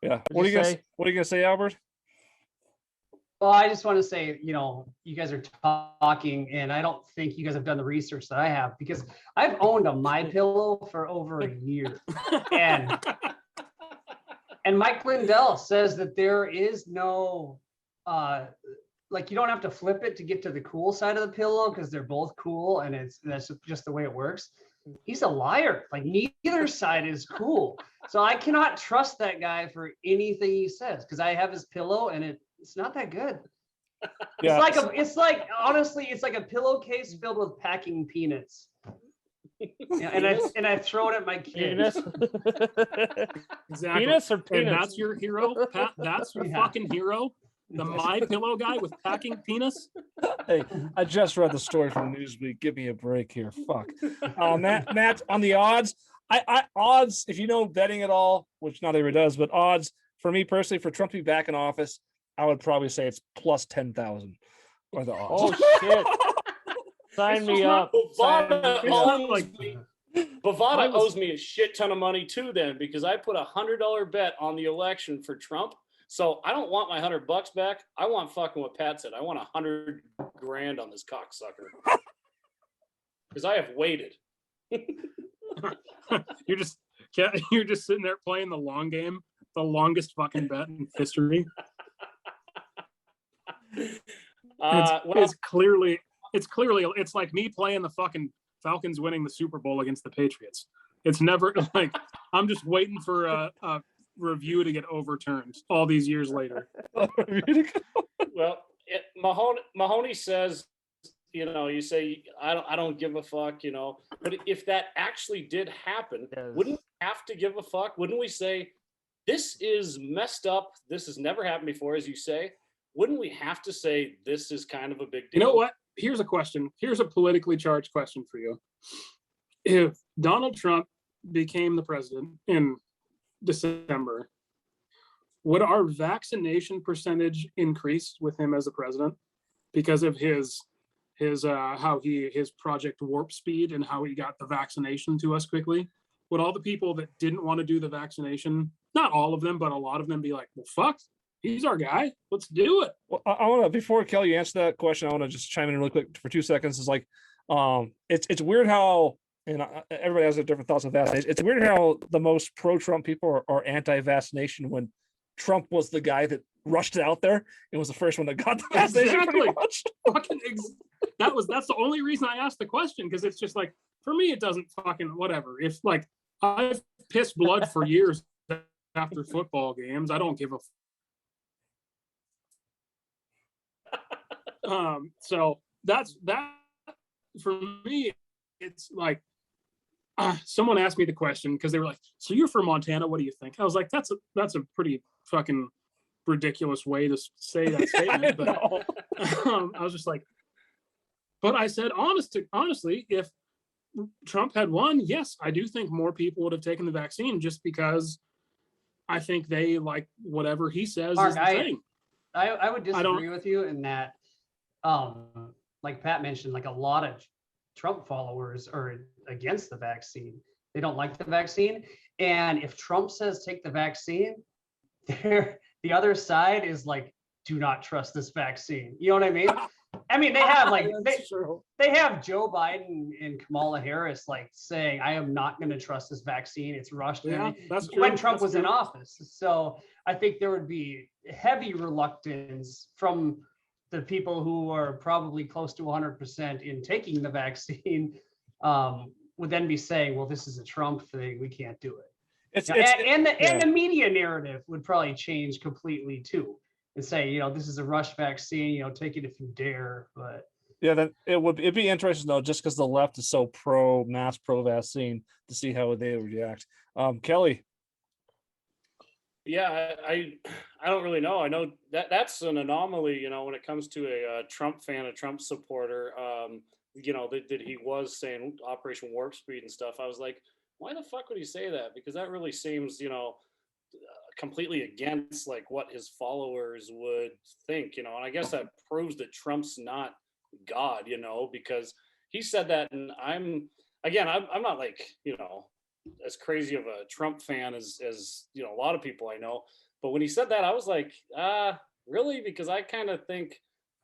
Yeah. What are you gonna say, Albert? Well, I just want to say, you guys are talking, and I don't think you guys have done the research that I have, because I've owned a My Pillow for over a year, and Mike Lindell says that there is no, like you don't have to flip it to get to the cool side of the pillow because they're both cool, and that's just the way it works. He's a liar. Like neither side is cool, so I cannot trust that guy for anything he says because I have his pillow and it's not that good. Yeah. Honestly, it's like a pillowcase filled with packing peanuts. Yeah, and I throw it at my kids. Penis. Exactly. Penis or penis? And that's your hero, Pat. That's your fucking hero. The My Pillow guy with packing penis. Hey, I just read the story from Newsweek. Give me a break here. Fuck. Matt, on the odds, I odds, if you know betting at all, which not everybody does, but odds for me personally, for Trump to be back in office, I would probably say it's plus 10,000 or the odds. Oh shit! Sign me up. Bovada owes me a shit ton of money too, then, because I put $100 bet on the election for Trump. So I don't want my $100 back. I want fucking what Pat said. I want $100 grand on this cocksucker because I have waited. You're just sitting there playing the long game, the longest fucking bet in history. It's clearly like me playing the fucking Falcons winning the Super Bowl against the Patriots. It's never like I'm just waiting for a review to get overturned all these years later. Well, Mahoney says, you say I don't give a fuck, but if that actually did happen, wouldn't we have to give a fuck? Wouldn't we say this is messed up? This has never happened before, as you say. Wouldn't we have to say this is kind of a big deal? You know what? Here's a question. Here's a politically charged question for you. If Donald Trump became the president in December, would our vaccination percentage increase with him as the president because of his Project Warp Speed and how he got the vaccination to us quickly? Would all the people that didn't want to do the vaccination, not all of them, but a lot of them, be like, well, fuck, he's our guy, let's do it? Well, I want to, before Kelly answer that question, I want to just chime in really quick for 2 seconds. It's like, it's weird how, and everybody has their different thoughts on vaccination. It's weird how the most pro-Trump people are anti-vaccination when Trump was the guy that rushed it out there and was the first one that got the vaccination. Exactly. That's the only reason I asked the question, because it's just like, for me, it doesn't fucking whatever. If like I've pissed blood for years after football games, I don't give a. So that's that for me. It's like someone asked me the question because they were like, "So you're from Montana? What do you think?" I was like, "That's a pretty fucking ridiculous way to say that statement." But I was just like, but I said, honestly, if Trump had won, yes, I do think more people would have taken the vaccine, just because I think they like whatever he says Mark, is the thing. I would disagree with you in that, like Pat mentioned, like a lot of Trump followers are against the vaccine. They don't like the vaccine. And if Trump says take the vaccine, the other side is like, do not trust this vaccine. You know what I mean? I mean, they have like they have Joe Biden and Kamala Harris like saying, I am not going to trust this vaccine. It's rushed. Yeah, that's true. When Trump was in office. So I think there would be heavy reluctance from the people who are probably close to 100% in taking the vaccine, would then be saying, well, this is a Trump thing, we can't do it. And the media narrative would probably change completely too, and say, this is a rush vaccine, take it if you dare. But yeah, then it'd be interesting though, just because the left is so pro vaccine, to see how they would react. Kelly. Yeah, I don't really know. I know that's an anomaly, when it comes to a Trump fan, a Trump supporter, that he was saying Operation Warp Speed and stuff. I was like, why the fuck would he say that? Because that really seems, completely against like what his followers would think, and I guess that proves that Trump's not God, because he said that, and I'm not like, as crazy of a Trump fan as a lot of people I know. But when he said that, I was like, really? Because I kind of think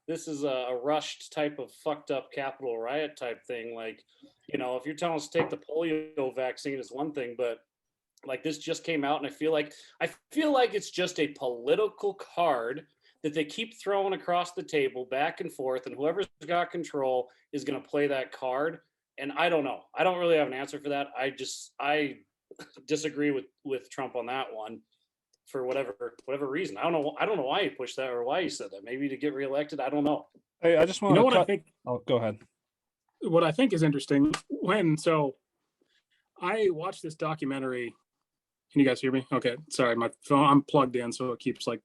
this is a rushed type of fucked up Capitol riot type thing. Like, if you're telling us to take the polio vaccine is one thing, but like this just came out, and I feel like it's just a political card that they keep throwing across the table back and forth, and whoever's got control is going to play that card. And I don't know. I don't really have an answer for that. I disagree with Trump on that one for whatever reason. I don't know why he pushed that or why he said that. Maybe to get reelected. I don't know. Hey, I just want what I think. Oh, go ahead. What I think is interesting I watched this documentary. Can you guys hear me? Okay, sorry, my phone, I'm plugged in, so it keeps like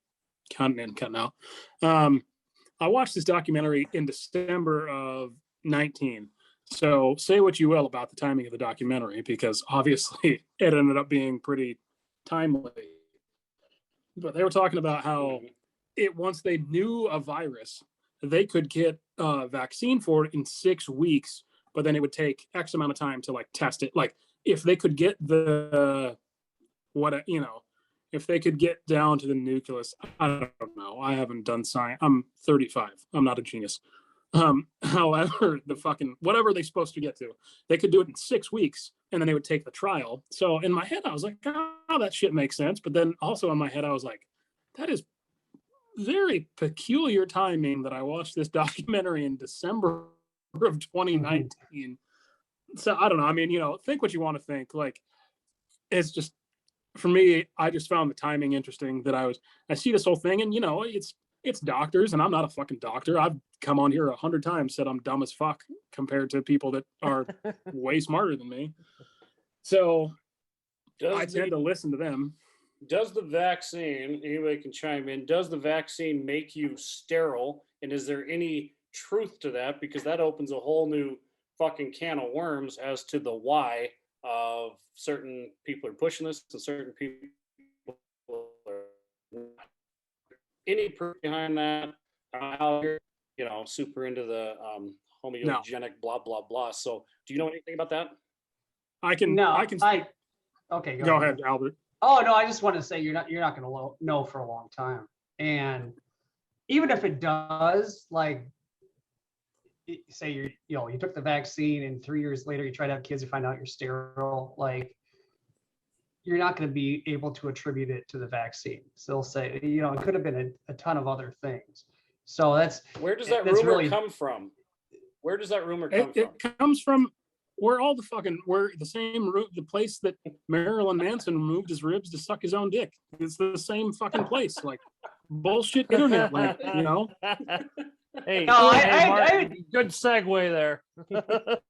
counting in, cutting out. I watched this documentary in December of 19. So say what you will about the timing of the documentary, because obviously it ended up being pretty timely. But they were talking about how once they knew a virus, they could get a vaccine for it in 6 weeks, but then it would take X amount of time to like test it. Like if they could get if they could get down to the nucleus, I don't know. I haven't done science. I'm 35. I'm not a genius. However, the fucking whatever they're supposed to get to, they could do it in 6 weeks, and then they would take the trial. So in my head, I was like, oh, that shit makes sense. But then also in my head, I was like, that is very peculiar timing that I watched this documentary in December of 2019. So I don't know. I mean, think what you want to think. Like, it's just, for me, I just found the timing interesting that I see this whole thing, and it's doctors, and I'm not a fucking doctor. I've come on here 100 times, said I'm dumb as fuck compared to people that are way smarter than me. So I tend to listen to them. Does the vaccine, anybody can chime in, does the vaccine make you sterile? And is there any truth to that? Because that opens a whole new fucking can of worms as to the why of certain people are pushing this and certain people are any proof behind that. How you're, super into the homeogenic blah blah blah. So do you know anything about that? Okay, go ahead, Albert. Oh no, I just want to say you're not going to know for a long time, and even if it does, like, say you took the vaccine and 3 years later you try to have kids, you find out you're sterile, like, you're not going to be able to attribute it to the vaccine. So they'll say, it could have been a ton of other things. So where does that rumor come from? Where does that rumor come from? It comes from we're the same root, the place that Marilyn Manson removed his ribs to suck his own dick. It's the same fucking place. Like, bullshit internet, like, Hey, No, Martin, good segue there. The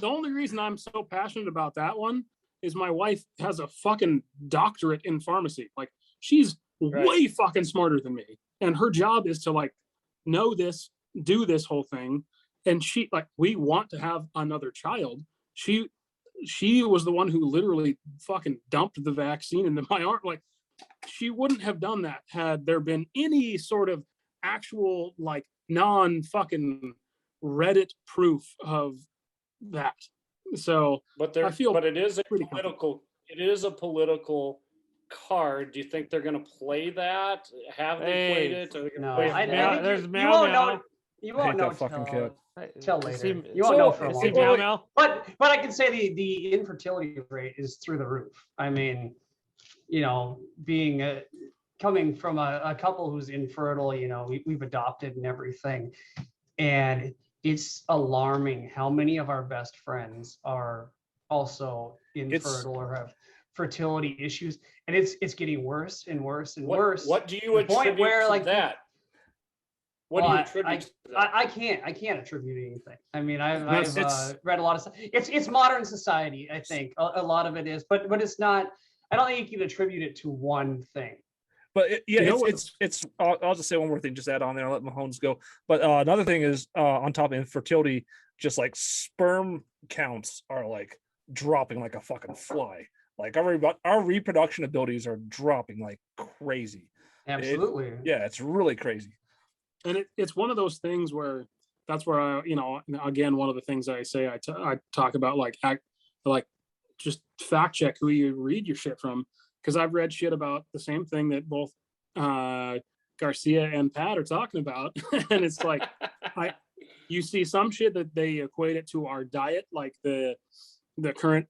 only reason I'm so passionate about that one is my wife has a fucking doctorate in pharmacy. Like, she's way fucking smarter than me, and her job is to like know this, do this whole thing. And she, like, we want to have another child. She was the one who literally fucking dumped the vaccine into my arm. Like, she wouldn't have done that had there been any sort of actual, like, non-fucking Reddit proof of that. So, but it is a political card. Do you think they're going to play that? Have they played it? No, there's you won't know. You won't know till later. You won't know for a long time. But I can say the infertility rate is through the roof. I mean, being coming from a couple who's infertile, we've adopted and everything, and it's alarming how many of our best friends are also infertile or have fertility issues, and it's getting worse and worse and worse. What do you attribute to that? What do you attribute to that? I can't attribute anything. I mean, I've read a lot of stuff. It's modern society, I think. A lot of it is, but it's not. I don't think you can attribute it to one thing. But I'll just say one more thing, just add on there. I'll let Mahomes go. But another thing is, on top of infertility, just like sperm counts are like dropping like a fucking fly. Like our reproduction abilities are dropping like crazy. Absolutely. It's really crazy. And it's one of those things where that's where I, again, one of the things I say, I talk about, like, just fact check who you read your shit from. Because I've read shit about the same thing that both Garcia and Pat are talking about. And it's like, you see some shit that they equate it to our diet, like the current,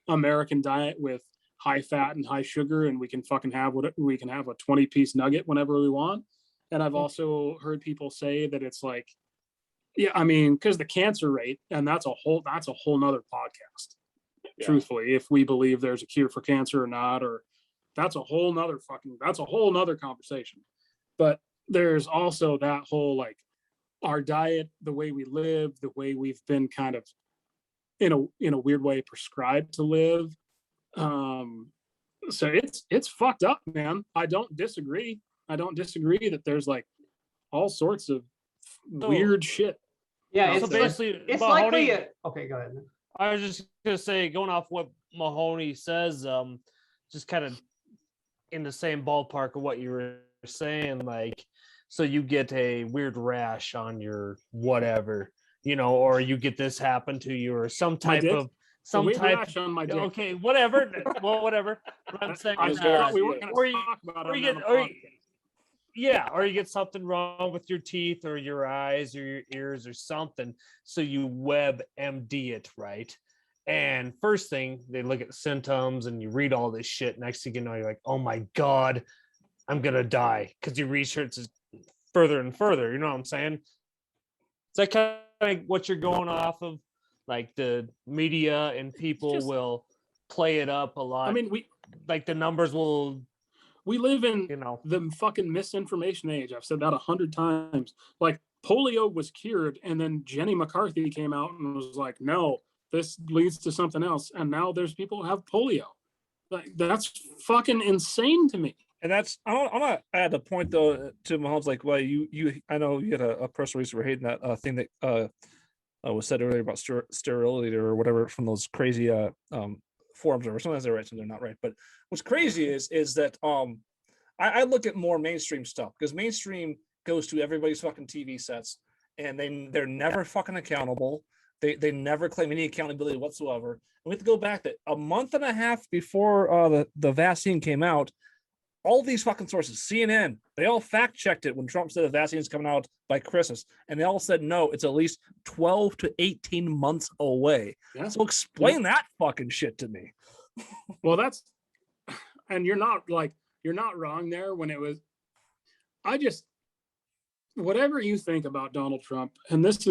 American diet with high fat and high sugar, and we can fucking have a 20-piece nugget whenever we want. And I've also heard people say that it's like, because the cancer rate, and that's a whole nother podcast. Yeah. Truthfully, if we believe there's a cure for cancer or not, or that's a whole nother conversation. But there's also that whole, like, our diet, the way we live, the way we've been kind of in a weird way prescribed to live. So it's fucked up, man. I don't disagree that there's like all sorts of weird shit. Yeah, So basically, it's Mahoney, likely. Okay, go ahead. I was just gonna say, going off what Mahoney says, just kind of in the same ballpark of what you were saying, like, so you get a weird rash on your whatever, or you get this happen to you, or some type of rash on my dick. Okay, whatever. Well, whatever. But I'm saying, I thought we weren't going to talk about it. Or you get something wrong with your teeth or your eyes or your ears or something. So you WebMD it, right? And first thing, they look at the symptoms and you read all this shit. Next thing you know, you're like, oh my God, I'm going to die. Because your research is further and further. You know what I'm saying? Is that kind of what you're going off of? Like the media and people will play it up a lot. I mean, like the numbers will. We live in the fucking misinformation age. I've said that 100 times. Like polio was cured, and then Jenny McCarthy came out and was like, "No, this leads to something else." And now there's people who have polio. Like that's fucking insane to me. And that's I'm gonna add a point though to Mahomes. Like, well, you I know you had a press release for hating that thing that was said earlier about sterility or whatever from those crazy forums, or sometimes they're right, sometimes they're not right. But what's crazy is that I look at more mainstream stuff, because mainstream goes to everybody's fucking TV sets, and they're never fucking accountable. They never claim any accountability whatsoever. And we have to go back to a month and a half before the vaccine came out. All these fucking sources, CNN, they all fact checked it when Trump said the vaccine is coming out by Christmas, and they all said no, it's at least 12 to 18 months away. Yeah. So explain that fucking shit to me. Well, and you're not wrong there. When it was, whatever you think about Donald Trump, and this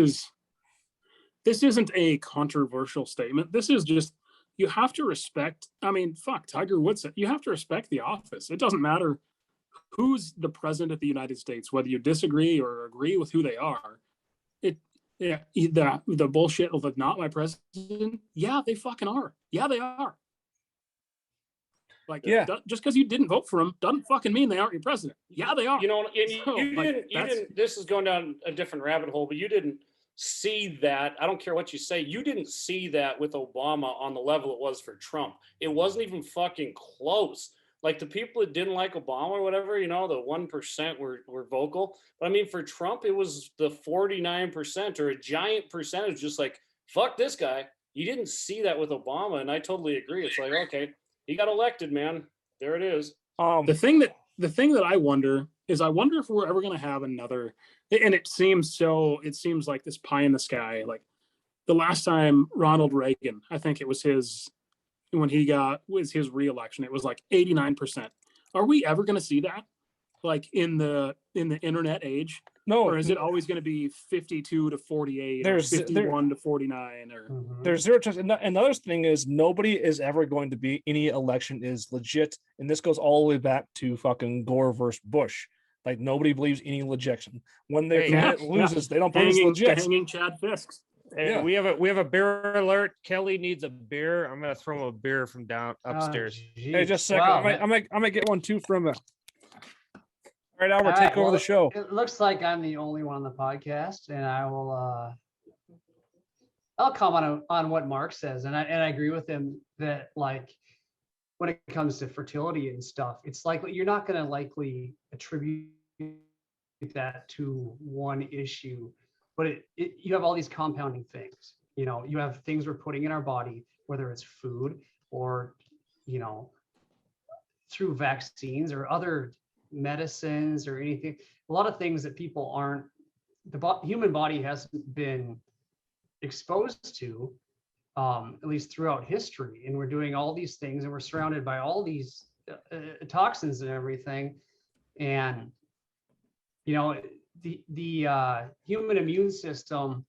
isn't a controversial statement. This is just, you have to respect. I mean, fuck, Tiger Woods. You have to respect the office. It doesn't matter who's the president of the United States, whether you disagree or agree with who they are. The bullshit of not my president. Yeah, they fucking are. Yeah, they are. Like, yeah, just because you didn't vote for them doesn't fucking mean they aren't your president. Yeah, they are. You didn't. This is going down a different rabbit hole, but you didn't see that. I don't care what you say. You didn't see that with Obama on the level it was for Trump. It wasn't even fucking close. Like the people that didn't like Obama or whatever, the 1% were vocal. But I mean, for Trump, it was the 49% or a giant percentage, just like, fuck this guy. You didn't see that with Obama, and I totally agree. It's like, okay, he got elected, man. There it is. The thing that I wonder is, I wonder if we're ever going to have another. And it seems like this pie in the sky. Like the last time Ronald Reagan, I think it was his re-election, it was like 89%. Are we ever going to see that? Like in the internet age? No. Or is it always going to be 52 to 48 or 51 to 49? Or there's zero chance. And the other thing is, nobody is ever going to be, any election is legit. And this goes all the way back to fucking Gore versus Bush. Like nobody believes any legislation. When their candidate loses, they don't believe it's legit. Hanging Chad Fisks. Hey, we have a beer alert. Kelly needs a beer. I'm gonna throw him a beer from down upstairs. Hey, just a second. Wow, I might get one too from. All right, Albert, take over the show. It looks like I'm the only one on the podcast, and I will. I'll comment on what Mark says, and I agree with him that, like, when it comes to fertility and stuff, it's likely you're not going to likely attribute that to one issue, but you have all these compounding things. You have things we're putting in our body, whether it's food or through vaccines or other medicines or anything. A lot of things that people human body hasn't been exposed to, at least throughout history. And we're doing all these things, and we're surrounded by all these toxins and everything. And the human immune system,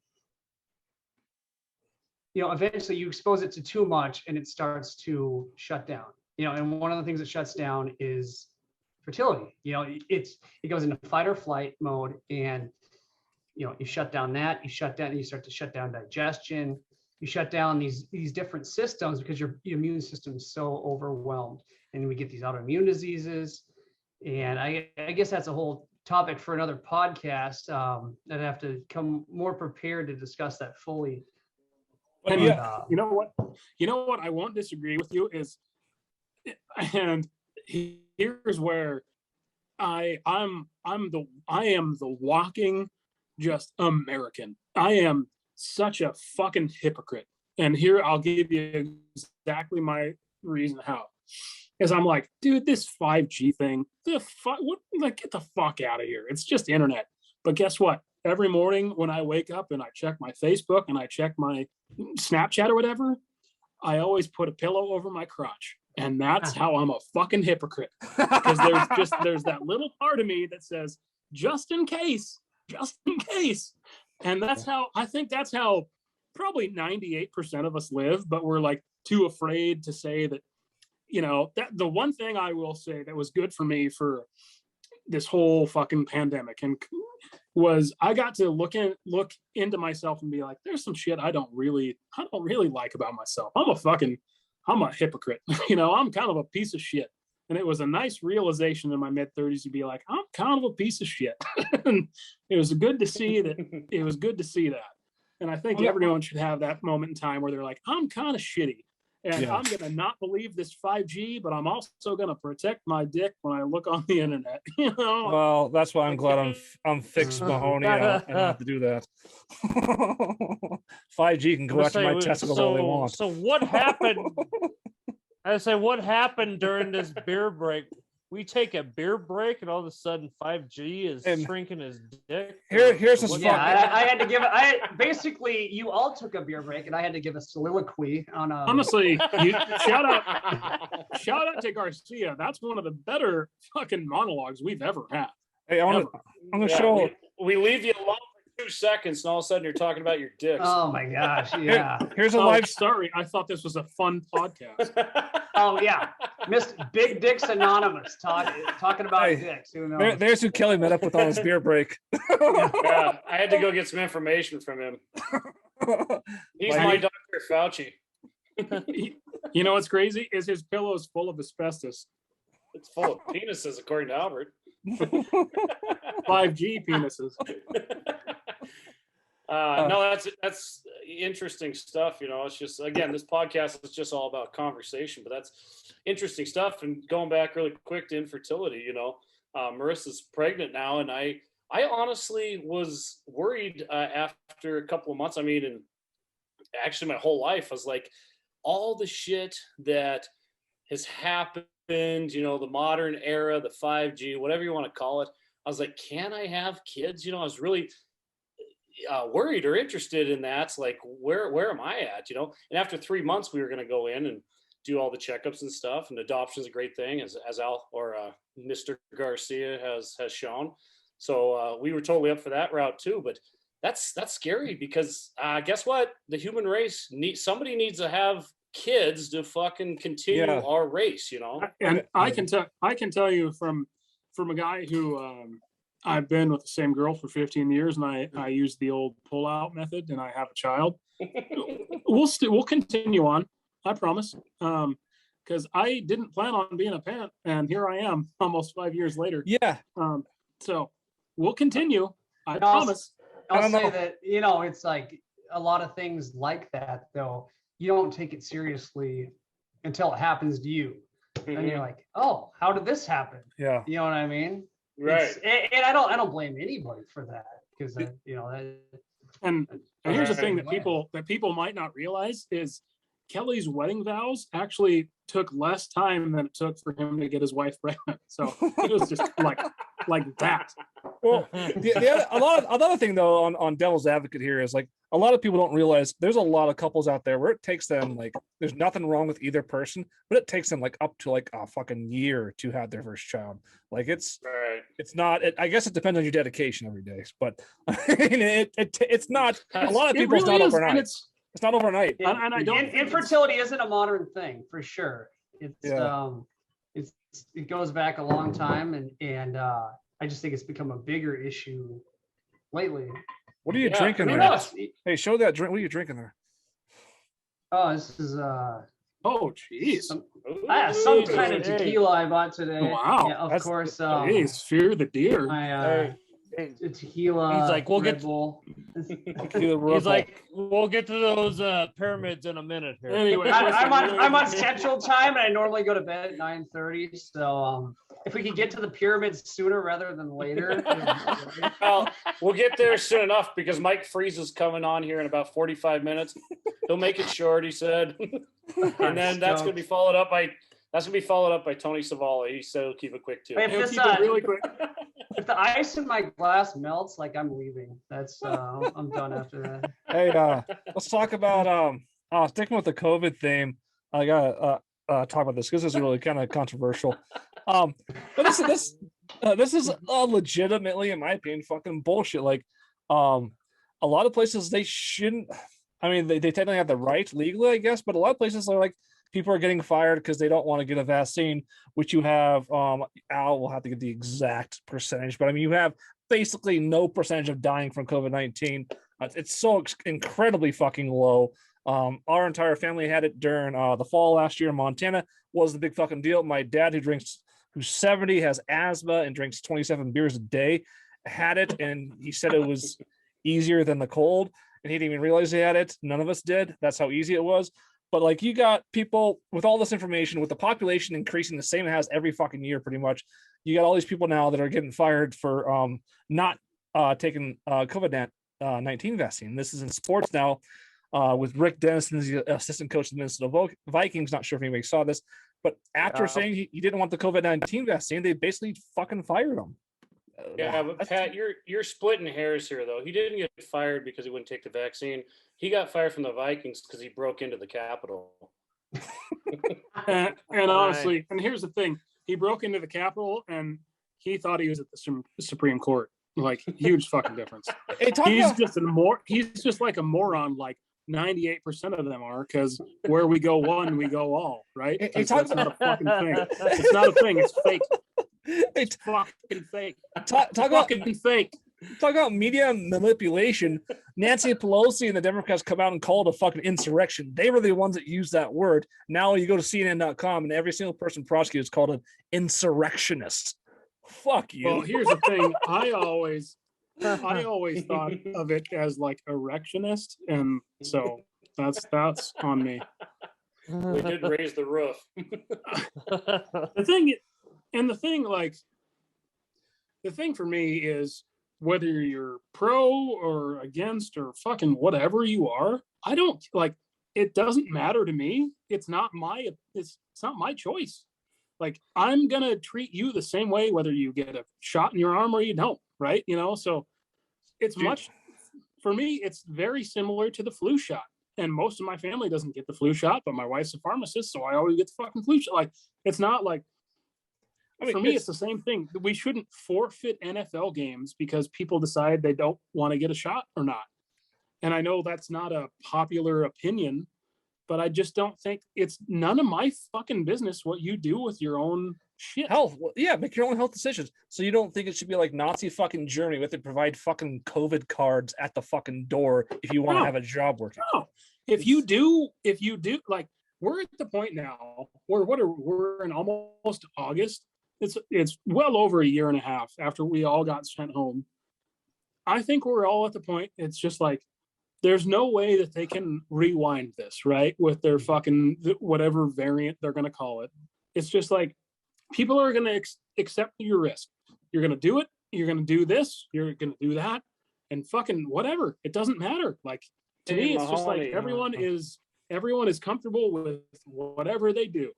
eventually you expose it to too much and it starts to shut down. And one of the things that shuts down is fertility. It goes into fight or flight mode, and you shut down that, you start to shut down digestion. you shut down these different systems because your immune system is so overwhelmed, and we get these autoimmune diseases. And I guess that's a whole topic for another podcast. I'd have to come more prepared to discuss that fully. And But, you know what I won't disagree with you is, and here's where I am the walking just American. I am such a fucking hypocrite. And here I'll give you exactly my reason how. Is I'm like, dude, this 5G thing, get the fuck out of here. It's just internet. But guess what? Every morning when I wake up and I check my Facebook and I check my Snapchat or whatever, I always put a pillow over my crotch. And that's how I'm a fucking hypocrite. Because there's that little part of me that says, just in case. And I think that's how probably 98% of us live, but we're like too afraid to say that, that the one thing I will say that was good for me for this whole fucking pandemic and was I got to look into myself and be like, there's some shit I don't really like about myself. I'm a hypocrite. I'm kind of a piece of shit. And it was a nice realization in my mid-30s to be like, I'm kind of a piece of shit. And it was good to see that. It was good to see that. And I think everyone should have that moment in time where they're like, I'm kind of shitty. And I'm going to not believe this 5G, but I'm also going to protect my dick when I look on the internet. Well, that's why I'm glad I'm fixed, Mahoney. I don't have to do that. 5G can go after my testicles all they want. So what happened? I say, what happened during this beer break? We take a beer break, and all of a sudden, 5G is shrinking his dick. Here's the I had to give it. Basically, you all took a beer break, and I had to give a soliloquy on. Honestly, shout out to Garcia. That's one of the better fucking monologues we've ever had. Hey, I'm gonna show. We leave you alone for 2 seconds, and all of a sudden you're talking about your dicks. Oh my gosh! Yeah. Here's a live. Sorry, I thought this was a fun podcast. Oh yeah, Missed Big Dicks Anonymous talking about dicks. Who knows? There's who Kelly met up with on his beer break. Yeah, I had to go get some information from him. He's my Dr. Fauci. You know what's crazy is his pillow is full of asbestos. It's full of penises, according to Albert. 5G penises. No, that's interesting stuff. It's just, again, this podcast is just all about conversation, but that's interesting stuff. And going back really quick to infertility, Marissa's pregnant now, and I honestly was worried after a couple of months. I mean, and actually my whole life, I was like, all the shit that has happened, the modern era, the 5G, whatever you want to call it. I was like, can I have kids? I was really worried or interested in that. It's like, where am I at? And after 3 months, we were going to go in and do all the checkups and stuff. And adoption is a great thing, as Al or Mr. Garcia has shown. So we were totally up for that route too. But that's scary because guess what? The human race somebody needs to have kids to fucking continue our race. And I can tell you from a guy who I've been with the same girl for 15 years, and I use the old pull-out method, and I have a child. We'll continue on, I promise, because I didn't plan on being a parent, and here I am, almost 5 years later. Yeah. So we'll continue. I promise. I'll say that it's like a lot of things like that, though. You don't take it seriously until it happens to you, and you're like, "Oh, how did this happen?" Yeah. You know what I mean? Right. And I don't blame anybody for that because And here's the thing that people might not realize is Kelly's wedding vows actually took less time than it took for him to get his wife pregnant. So it was just like that. Well, another thing though on Devil's Advocate here is like a lot of people don't realize there's a lot of couples out there where it takes them like there's nothing wrong with either person, but it takes them like up to like a fucking year to have their first child. Like it's not. I guess it depends on your dedication every day, but I mean, it's not. A lot of people it's not overnight. It's not overnight. And I don't. Infertility isn't a modern thing for sure. It goes back a long time, and I just think it's become a bigger issue lately. What are you drinking there? Hey, show that drink. What are you drinking there? Oh, this is Oh, jeez. some Ooh, kind of hey, tequila I bought today. Wow. Yeah, of That's- course. Jeez, fear the deer. My hey, tequila He's like, we'll Red get- Bull. He's like, we'll get to those pyramids in a minute here. Anyway, I'm on Central Time, and I normally go to bed at 9:30. So if we could get to the pyramids sooner rather than later. Well, we'll get there soon enough because Mike Freeze is coming on here in about 45 minutes. He'll make it short, he said. And then that's going to be followed up by Tony Savala. He said he'll keep it quick too. If He'll this, keep it really quick. if the ice in my glass melts, like I'm leaving. That's I'm done after that. Hey, let's talk about sticking with the COVID theme. I gotta talk about this because this is really kind of controversial. But this is legitimately, in my opinion, fucking bullshit. Like, a lot of places they shouldn't. I mean, they technically have the right legally, I guess, but a lot of places are like people are getting fired because they don't want to get a vaccine, which you have. Al will have to get the exact percentage, but I mean, you have basically no percentage of dying from COVID-19. It's so incredibly fucking low. Our entire family had it during the fall last year in Montana. Was the big fucking deal. My dad, who's 70, has asthma and drinks 27 beers a day, had it, and he said it was easier than the cold, and he didn't even realize he had it. None of us did. That's how easy it was. But like, you got people with all this information, with the population increasing the same it has every fucking year, pretty much. You got all these people now that are getting fired for not taking COVID-19 vaccine. This is in sports now, with Rick Dennison, the assistant coach of the Minnesota Vikings. Not sure if anybody saw this, but after saying he didn't want the COVID-19 vaccine, they basically fucking fired him. Yeah, but Pat, you're splitting hairs here, though. He didn't get fired because he wouldn't take the vaccine. He got fired from the Vikings because he broke into the Capitol. And honestly, and here's the thing: he broke into the Capitol, and he thought he was at the Supreme Court. Like, huge fucking difference. He's just like a moron. Like 98% of them are, because where we go one, we go all. Right? That's not a fucking thing. It's not a thing. It's fake. It's fucking fake. Talk Fucking fake. Talk about media manipulation. Nancy Pelosi and the Democrats come out and call it a fucking insurrection. They were the ones that used that word. Now you go to CNN.com and every single person prosecuted is called an insurrectionist. Fuck you. Well, here's the thing. I always thought of it as like erectionist, and so that's on me. We did raise the roof. The thing for me is, whether you're pro or against or fucking whatever you are, I don't like, it doesn't matter to me. It's not my choice. Like, I'm going to treat you the same way, whether you get a shot in your arm or you don't. Right. You know, so it's for me, it's very similar to the flu shot. And most of my family doesn't get the flu shot, but my wife's a pharmacist, so I always get the fucking flu shot. Like, it's not like, for me, it's the same thing. We shouldn't forfeit NFL games because people decide they don't want to get a shot or not. And I know that's not a popular opinion, but I just don't think it's none of my fucking business what you do with your own shit. Health. Well, yeah, make your own health decisions. So you don't think it should be like Nazi fucking Germany with to provide fucking COVID cards at the fucking door if you want to have a job working? No. If you do, like, we're at the point now where we're in almost August. It's well over a year and a half after we all got sent home. I think we're all at the point, it's just like, there's no way that they can rewind this, right? With their fucking whatever variant they're going to call it. It's just like, people are going to accept your risk. You're going to do it. You're going to do this. You're going to do that. And fucking whatever. It doesn't matter. Like, to me, it's just like everyone is comfortable with whatever they do.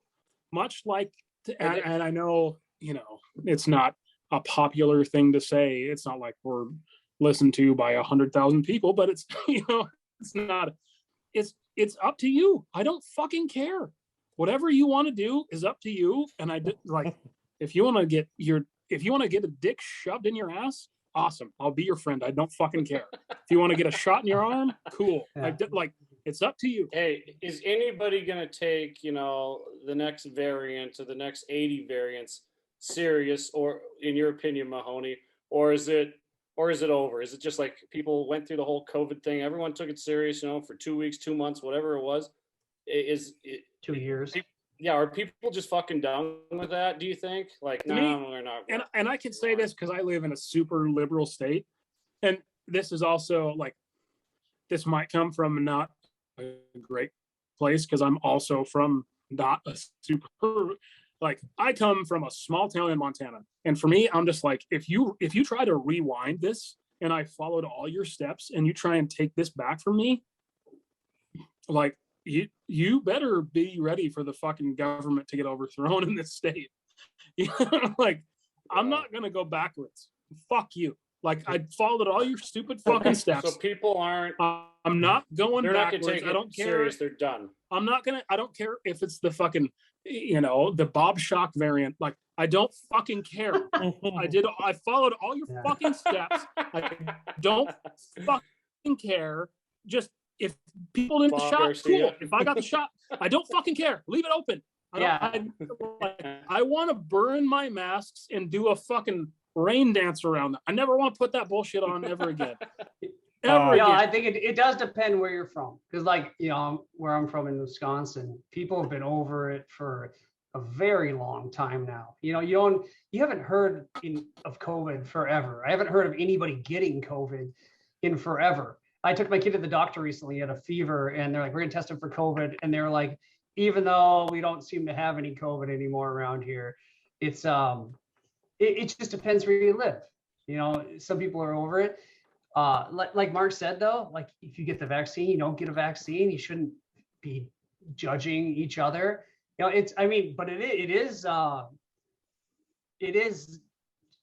Much like, and I know, you know, it's not a popular thing to say. It's not like we're listened to by 100,000 people, but it's, you know, it's not, it's up to you. I don't fucking care. Whatever you want to do is up to you. And I did, like, if you want to get a dick shoved in your ass, awesome. I'll be your friend. I don't fucking care. If you want to get a shot in your arm, cool. Yeah. Like, it's up to you. Hey, is anybody going to take, you know, the next variant or the next 80 variants serious, or in your opinion, Mahoney, or is it over? Is it just like people went through the whole COVID thing? Everyone took it serious, you know, for 2 weeks, 2 months, whatever it was. is 2 years. Yeah, are people just fucking done with that? Do you think? Like, To no, me, they're not. And I can say this because I live in a super liberal state, and this is also like, this might come from not a great place because I'm also from not a super, like, I come from a small town in Montana, and for me, I'm just like, if you try to rewind this and I followed all your steps and you try and take this back from me, like, you better be ready for the fucking government to get overthrown in this state. Like, I'm not gonna go backwards. Fuck you. Like, I followed all your stupid fucking steps. So people aren't. I'm not going They're not backwards. gonna take I it don't care. serious. They're done. I don't care if it's the fucking, the Bob Shock variant. Like, I don't fucking care. I followed all your fucking steps. I don't fucking care. Just, if people didn't Bob shot, Garcia. cool. If I got the shot, I don't fucking care. Leave it open. I want to burn my masks and do a fucking rain dance around them. I never want to put that bullshit on ever again. I think it does depend where you're from, because, like, where I'm from in Wisconsin, people have been over it for a very long time now. You haven't heard of COVID forever. I haven't heard of anybody getting COVID in forever. I took my kid to the doctor recently. He had a fever, and they're like, we're gonna test him for COVID, and they're like, even though we don't seem to have any COVID anymore around here, it's it just depends where you live. Some people are over it. Like Mark said, though, like, if you get the vaccine, you don't get a vaccine, you shouldn't be judging each other. But it is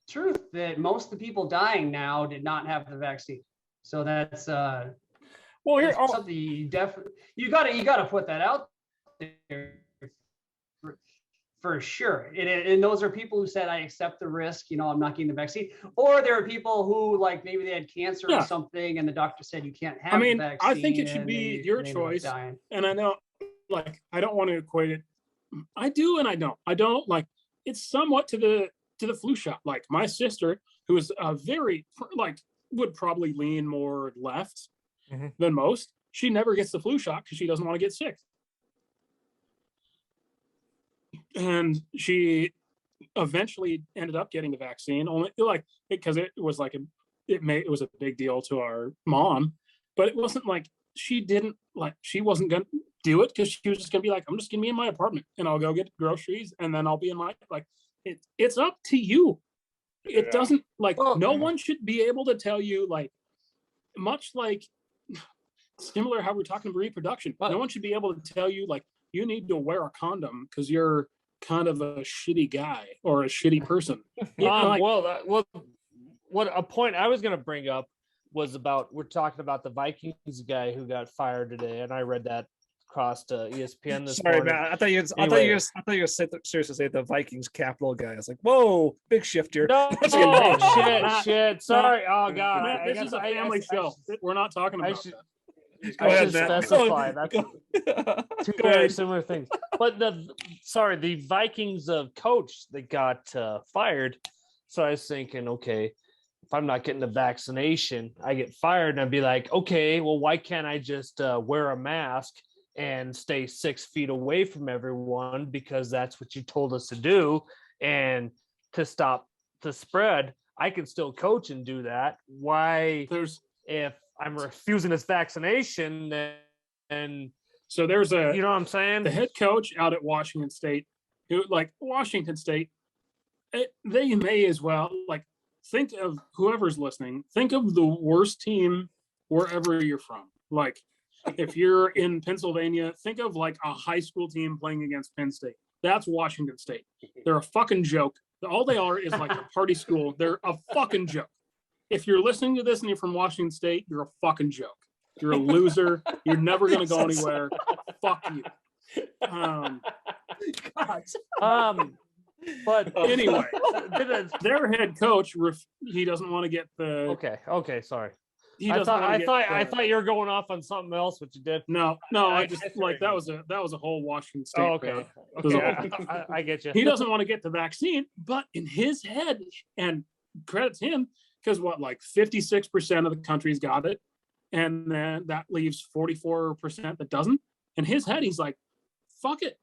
truth that most of the people dying now did not have the vaccine. So that's something you gotta put that out there for sure. And those are people who said, I accept the risk, I'm not getting the vaccine. Or there are people who, like, maybe they had cancer or something, and the doctor said you can't have the vaccine. I think it should be your choice. And I know, like, I don't want to equate it. I do and I don't. I don't, like, it's somewhat to the flu shot. Like, my sister, who is very, like, would probably lean more left than most, she never gets the flu shot because she doesn't want to get sick. And she eventually ended up getting the vaccine, only, like, because it was like it was a big deal to our mom, but it wasn't like she wasn't gonna do it, because she was just gonna be like, I'm just gonna be in my apartment and I'll go get groceries and then I'll be in my, like, it's up to you. It doesn't, like, no one should be able to tell you, like, much like similar how we're talking reproduction. No one should be able to tell you, like, you need to wear a condom because you're kind of a shitty guy or a shitty person. What a point I was going to bring up was about, we're talking about the Vikings guy who got fired today, and I read that across to ESPN this morning. Sorry, man. I thought you were seriously say the Vikings Capitol guy. I was like, whoa, big shift here. No, shit. Sorry. Oh God, Man, this is a family show. We're not talking about that. I should specify that's two very similar things. But the Vikings coach that got fired. So I was thinking, okay, if I'm not getting the vaccination, I get fired, and I'd be like, okay, well, why can't I just wear a mask and stay 6 feet away from everyone, because that's what you told us to do, and to stop the spread? I can still coach and do that. Why? If I'm refusing this vaccination, then so there's a, you know what I'm saying? The head coach out at Washington State, they may as well, like, think of whoever's listening, think of the worst team wherever you're from. Like, if you're in Pennsylvania, think of, like, a high school team playing against Penn State. That's Washington State. They're a fucking joke. All they are is like a party school. They're a fucking joke. If you're listening to this and you're from Washington State, you're a fucking joke. You're a loser. You're never going to go anywhere. Fuck you. But anyway, their head coach, he doesn't want to get the. Okay, sorry. I thought you were going off on something else, but you did. No. I just, like, that was a whole Washington State. Oh, okay. I get you. He doesn't want to get the vaccine, but in his head, and credits him, because like 56% of the country's got it, and then that leaves 44% that doesn't. in his head, he's like, fuck it.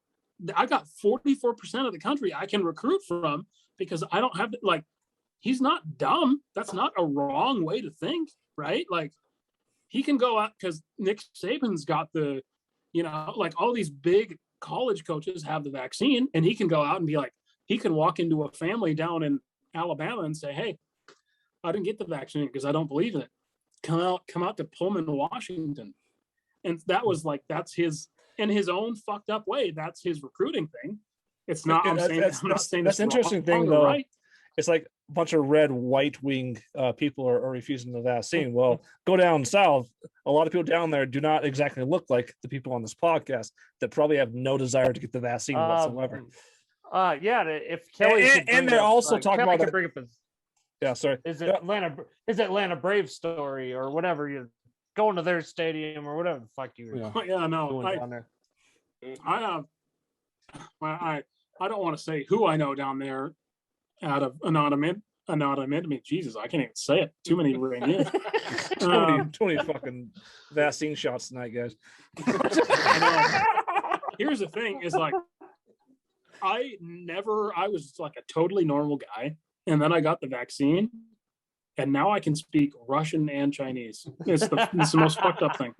I got 44% of the country I can recruit from because I don't have like, he's not dumb. That's not a wrong way to think, right? Like he can go out because Nick Saban's got the, like all these big college coaches have the vaccine, and he can go out and be like, he can walk into a family down in Alabama and say, hey, I didn't get the vaccine because I don't believe in it. Come out to Pullman, Washington. And that was like, that's his, in his own fucked up way, that's his recruiting thing. It's not, I'm not saying that's interesting thing though. Right. It's like a bunch of red, white wing people are refusing the vaccine. Well, go down south. A lot of people down there do not exactly look like the people on this podcast that probably have no desire to get the vaccine whatsoever. Yeah, if Kelly and they're also talking Kelly about bring up his, yeah, sorry. Is Atlanta Braves story or whatever, you're going to their stadium or whatever the fuck you were doing down there. I don't want to say who I know down there out of anonymity. Jesus, I can't even say it. Too many years. too many fucking vaccine shots tonight, guys. Here's the thing: is like I was like a totally normal guy, and then I got the vaccine, and now I can speak Russian and Chinese. It's the most fucked up thing.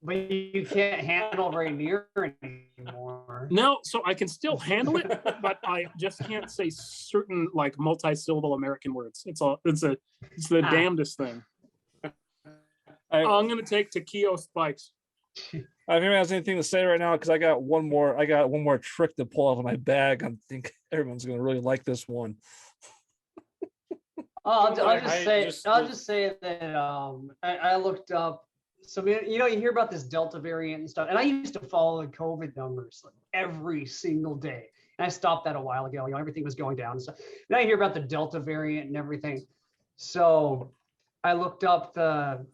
But you can't handle Rainier anymore. No, so I can still handle it, but I just can't say certain like multi-syllable American words. It's the damnedest thing. I'm gonna take Taquio spikes. If anyone has anything to say right now, because I got one more trick to pull out of my bag. I think everyone's gonna really like this one. I'll just say that I looked up. So, you hear about this Delta variant and stuff, and I used to follow the COVID numbers like every single day. And I stopped that a while ago. Everything was going down and stuff. Now I hear about the Delta variant and everything. So I looked up the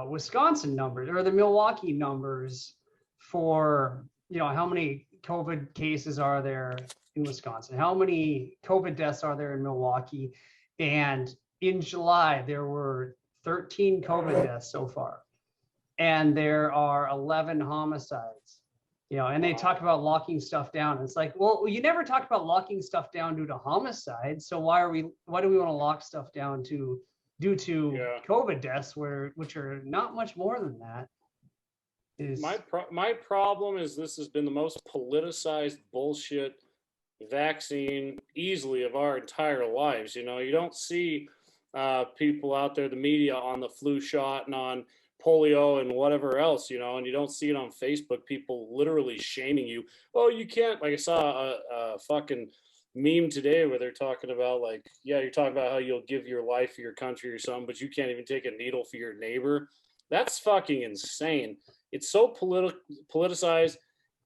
Wisconsin numbers or the Milwaukee numbers for, how many COVID cases are there in Wisconsin? How many COVID deaths are there in Milwaukee? And in July, there were 13 COVID deaths so far. And there are 11 homicides, and they talk about locking stuff down. It's like, well, you never talked about locking stuff down due to homicide. So why do we want to lock stuff down due to COVID deaths, which are not much more than that? My problem is this has been the most politicized bullshit vaccine easily of our entire lives. You don't see people out there, the media, on the flu shot and on polio and whatever else, and you don't see it on Facebook, people literally shaming you. Oh, you can't, like I saw a fucking meme today where they're talking about like, yeah, you're talking about how you'll give your life for your country or something, but you can't even take a needle for your neighbor. That's fucking insane. It's so politicized.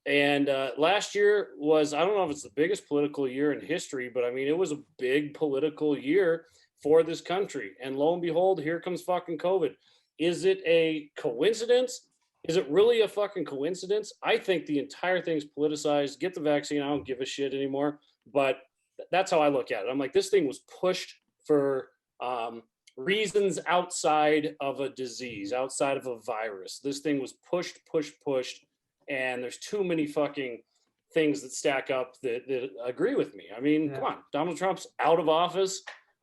And last year was, I don't know if it's the biggest political year in history, but I mean, it was a big political year for this country. And lo and behold, here comes fucking COVID. Is it a coincidence? Is it really a fucking coincidence? I think the entire thing's politicized. Get the vaccine. I don't give a shit anymore. But that's how I look at it. I'm like, this thing was pushed for reasons outside of a disease, outside of a virus. This thing was pushed. And there's too many fucking things that stack up that agree with me. I mean, Come on. Donald Trump's out of office.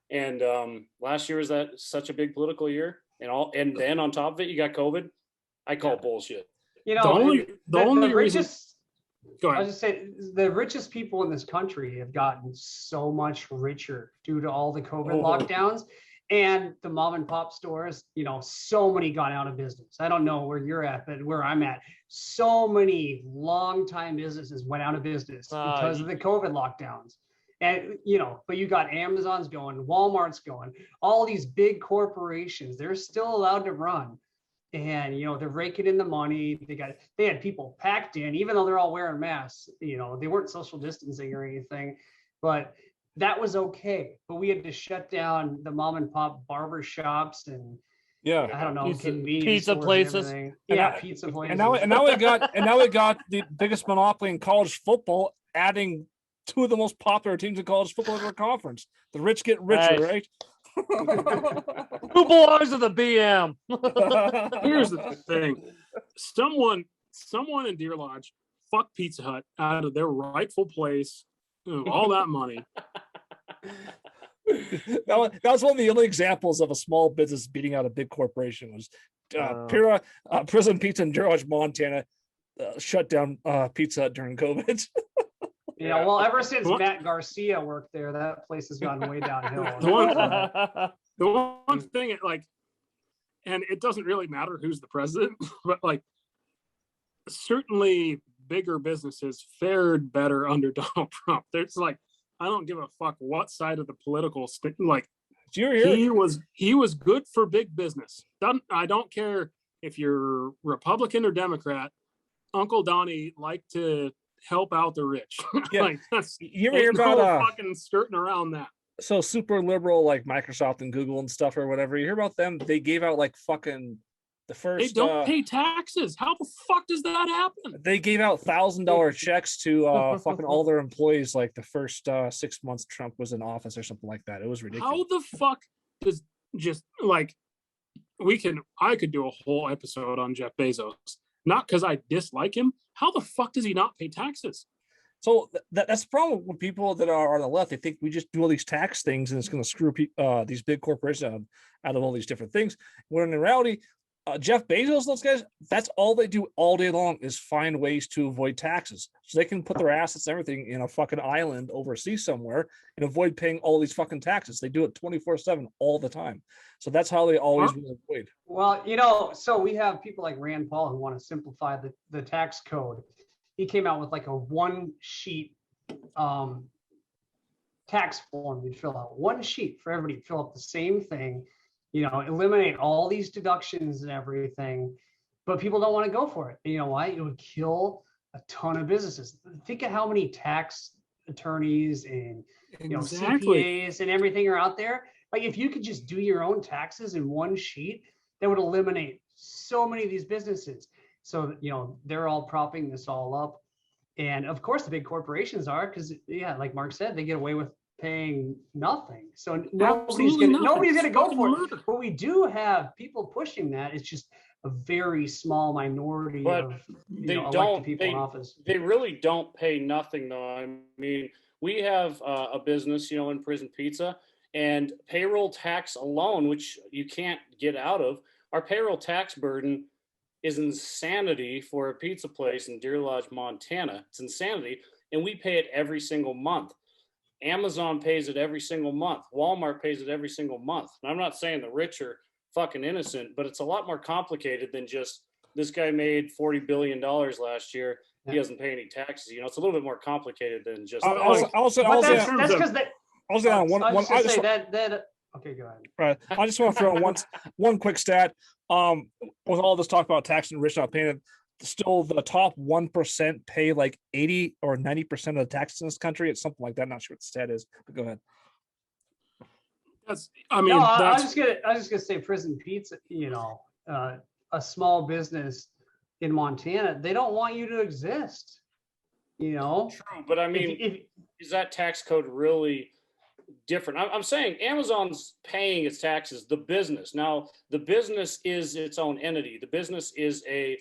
And last year was that such a big political year. And then on top of it, you got COVID. I call bullshit. The only reason. Go ahead. I was just saying, the richest people in this country have gotten so much richer due to all the COVID lockdowns, and the mom and pop stores. So many got out of business. I don't know where you're at, but where I'm at, so many long-time businesses went out of business because of the COVID lockdowns. And, but you got Amazon's going, Walmart's going, all these big corporations, they're still allowed to run. And, they're raking in the money. They had people packed in, even though they're all wearing masks, they weren't social distancing or anything, but that was okay. But we had to shut down the mom and pop barber shops and I don't know, pizza places. Pizza places. And now we got the biggest monopoly in college football, adding two of the most popular teams in college football in our conference. The rich get richer, right? Who belongs to the BM? Here's the thing. Someone someone in Deer Lodge fucked Pizza Hut out of their rightful place, all that money. That was one of the only examples of a small business beating out a big corporation. Was Prison Pizza in George, Montana, shut down Pizza Hut during COVID. Yeah, well, ever since Matt Garcia worked there, that place has gone way downhill. The one thing, and it doesn't really matter who's the president, but certainly bigger businesses fared better under Donald Trump. There's I don't give a fuck what side of the political he was good for big business. I don't care if you're Republican or Democrat. Uncle Donnie liked to help out the rich. Yeah. You ever hear about fucking skirting around that? So super liberal like Microsoft and Google and stuff or whatever. You hear about them? They gave out fucking the first. They don't pay taxes. How the fuck does that happen? They gave out $1,000 checks to fucking all their employees the first 6 months Trump was in office or something like that. It was ridiculous. How the fuck does I could do a whole episode on Jeff Bezos. Not because I dislike him. How the fuck does he not pay taxes? So that's the problem with people that are on the left. They think we just do all these tax things and it's going to screw these big corporations out of all these different things. When in reality, Jeff Bezos, those guys, that's all they do all day long is find ways to avoid taxes. So they can put their assets and everything in a fucking island overseas somewhere and avoid paying all these fucking taxes. They do it 24/7 all the time. So that's how they always will avoid. Well, so we have people like Rand Paul who want to simplify the tax code. He came out with a one sheet tax form you'd fill out. One sheet for everybody to fill out the same thing. Eliminate all these deductions and everything, but people don't want to go for it. You know why? It would kill a ton of businesses. Think of how many tax attorneys and CPAs and everything are out there. If you could just do your own taxes in one sheet, that would eliminate so many of these businesses. So they're all propping this all up, and of course the big corporations are, because like Mark said, they get away with paying nothing. So nobody's gonna go for it. But we do have people pushing that. It's just a very small minority of elected people in office. They really don't pay nothing, though. I mean, we have a business, in Prison Pizza, and payroll tax alone, which you can't get out of, our payroll tax burden is insanity for a pizza place in Deer Lodge, Montana. It's insanity, and we pay it every single month. Amazon pays it every single month. Walmart pays it every single month. And I'm not saying the rich are fucking innocent, but it's a lot more complicated than just this guy made $40 billion last year. He doesn't pay any taxes. It's a little bit more complicated than just. That's because they. Okay, go ahead. Right. I just want to throw in one quick stat. With all this talk about tax and rich not paying it, still the top 1% pay 80 or 90% of the taxes in this country. It's something like that. I'm not sure what the stat is, but go ahead. I was just gonna say Prison Pizza, a small business in Montana, they don't want you to exist. True, but I mean, is that tax code really different? I'm saying Amazon's paying its taxes, the business. Now, the business is its own entity. The business is a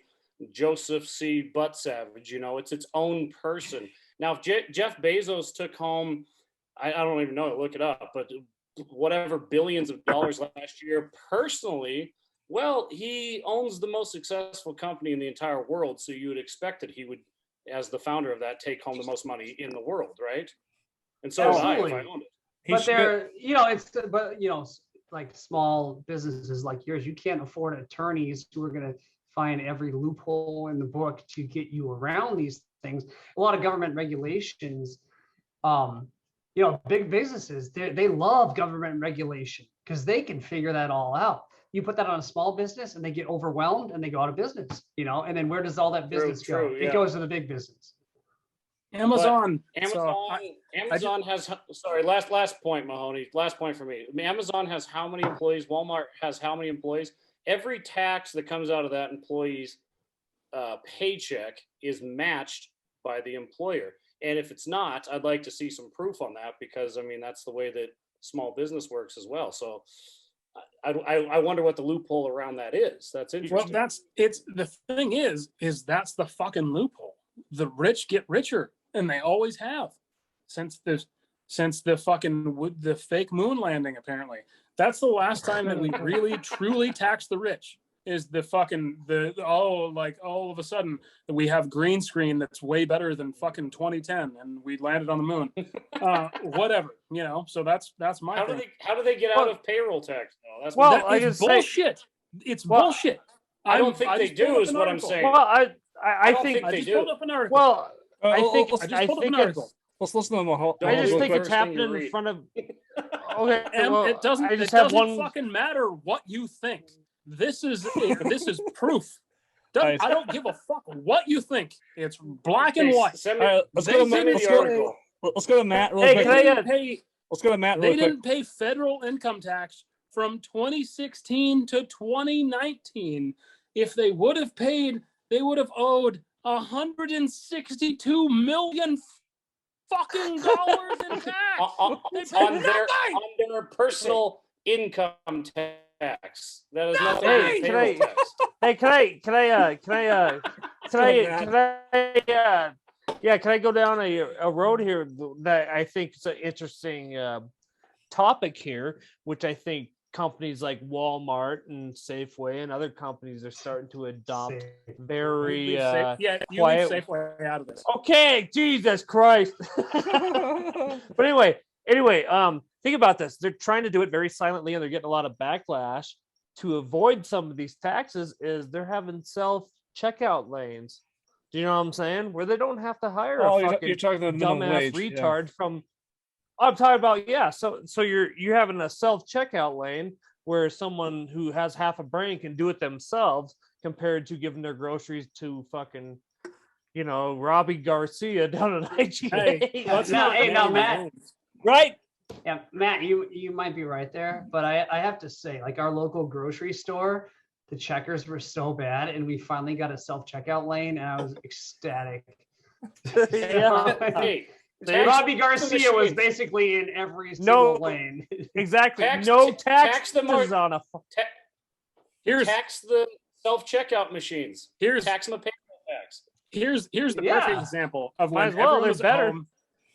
Joseph C. Butt Savage, it's its own person. Now, if Jeff Bezos took home, I don't even know, look it up, but whatever billions of dollars last year personally, well, he owns the most successful company in the entire world. So you would expect that he would, as the founder of that, take home the most money in the world, right? And so would I if I owned it. But small businesses like yours, you can't afford attorneys who are going to find every loophole in the book to get you around these things. A lot of government regulations, big businesses, they love government regulation because they can figure that all out. You put that on a small business and they get overwhelmed and they go out of business, and then where does all that business go? Yeah. It goes to the big business. Amazon has, sorry, last point, Mahoney, last point for me. Amazon has how many employees? Walmart has how many employees? Every tax that comes out of that employee's paycheck is matched by the employer. And if it's not, I'd like to see some proof on that, because I mean, that's the way that small business works as well. So I wonder what the loophole around that is. That's interesting. Well, the thing is that's the fucking loophole. The rich get richer, and they always have since the fake moon landing. Apparently, that's the last time that we really truly tax the rich. Is all of a sudden we have green screen that's way better than fucking 2010 and we landed on the moon. Whatever, so that's my thing. How do they get out of payroll tax? It's bullshit. It's bullshit. I don't think they do is what I'm saying. Well, I think I just pulled up an article. Well, I think let's let's listen to them. I just think it's happening in front of. Okay, and well, it doesn't. It doesn't fucking matter what you think. This is proof. I don't give a fuck what you think. It's black and white. Let's go to Matt. Real quick. Let's go to Matt. They didn't pay federal income tax from 2016 to 2019. If they would have paid, they would have owed $162 million fucking dollars in tax. on their personal income tax. That is nothing. Can I go down a road here that I think is an interesting topic here, which I think companies like Walmart and Safeway and other companies are starting to adopt very you leave Safeway out of this. Okay, Jesus Christ. But anyway, think about this. They're trying to do it very silently and they're getting a lot of backlash. To avoid some of these taxes is they're having self-checkout lanes. Do you know what I'm saying? Where they don't have to hire a fucking you're talking about dumbass retard from. I'm talking about So you're having a self-checkout lane where someone who has half a brain can do it themselves, compared to giving their groceries to fucking, Robbie Garcia down at IGA. Now, Matt. Right? Yeah, Matt, you might be right there, but I have to say, like our local grocery store, the checkers were so bad, and we finally got a self-checkout lane, and I was ecstatic. Hey, Robbie Garcia was basically in every single lane. Exactly. Tax them on a. Tax the self-checkout machines. Tax them a payroll tax. Here's the perfect example of when everyone was at home.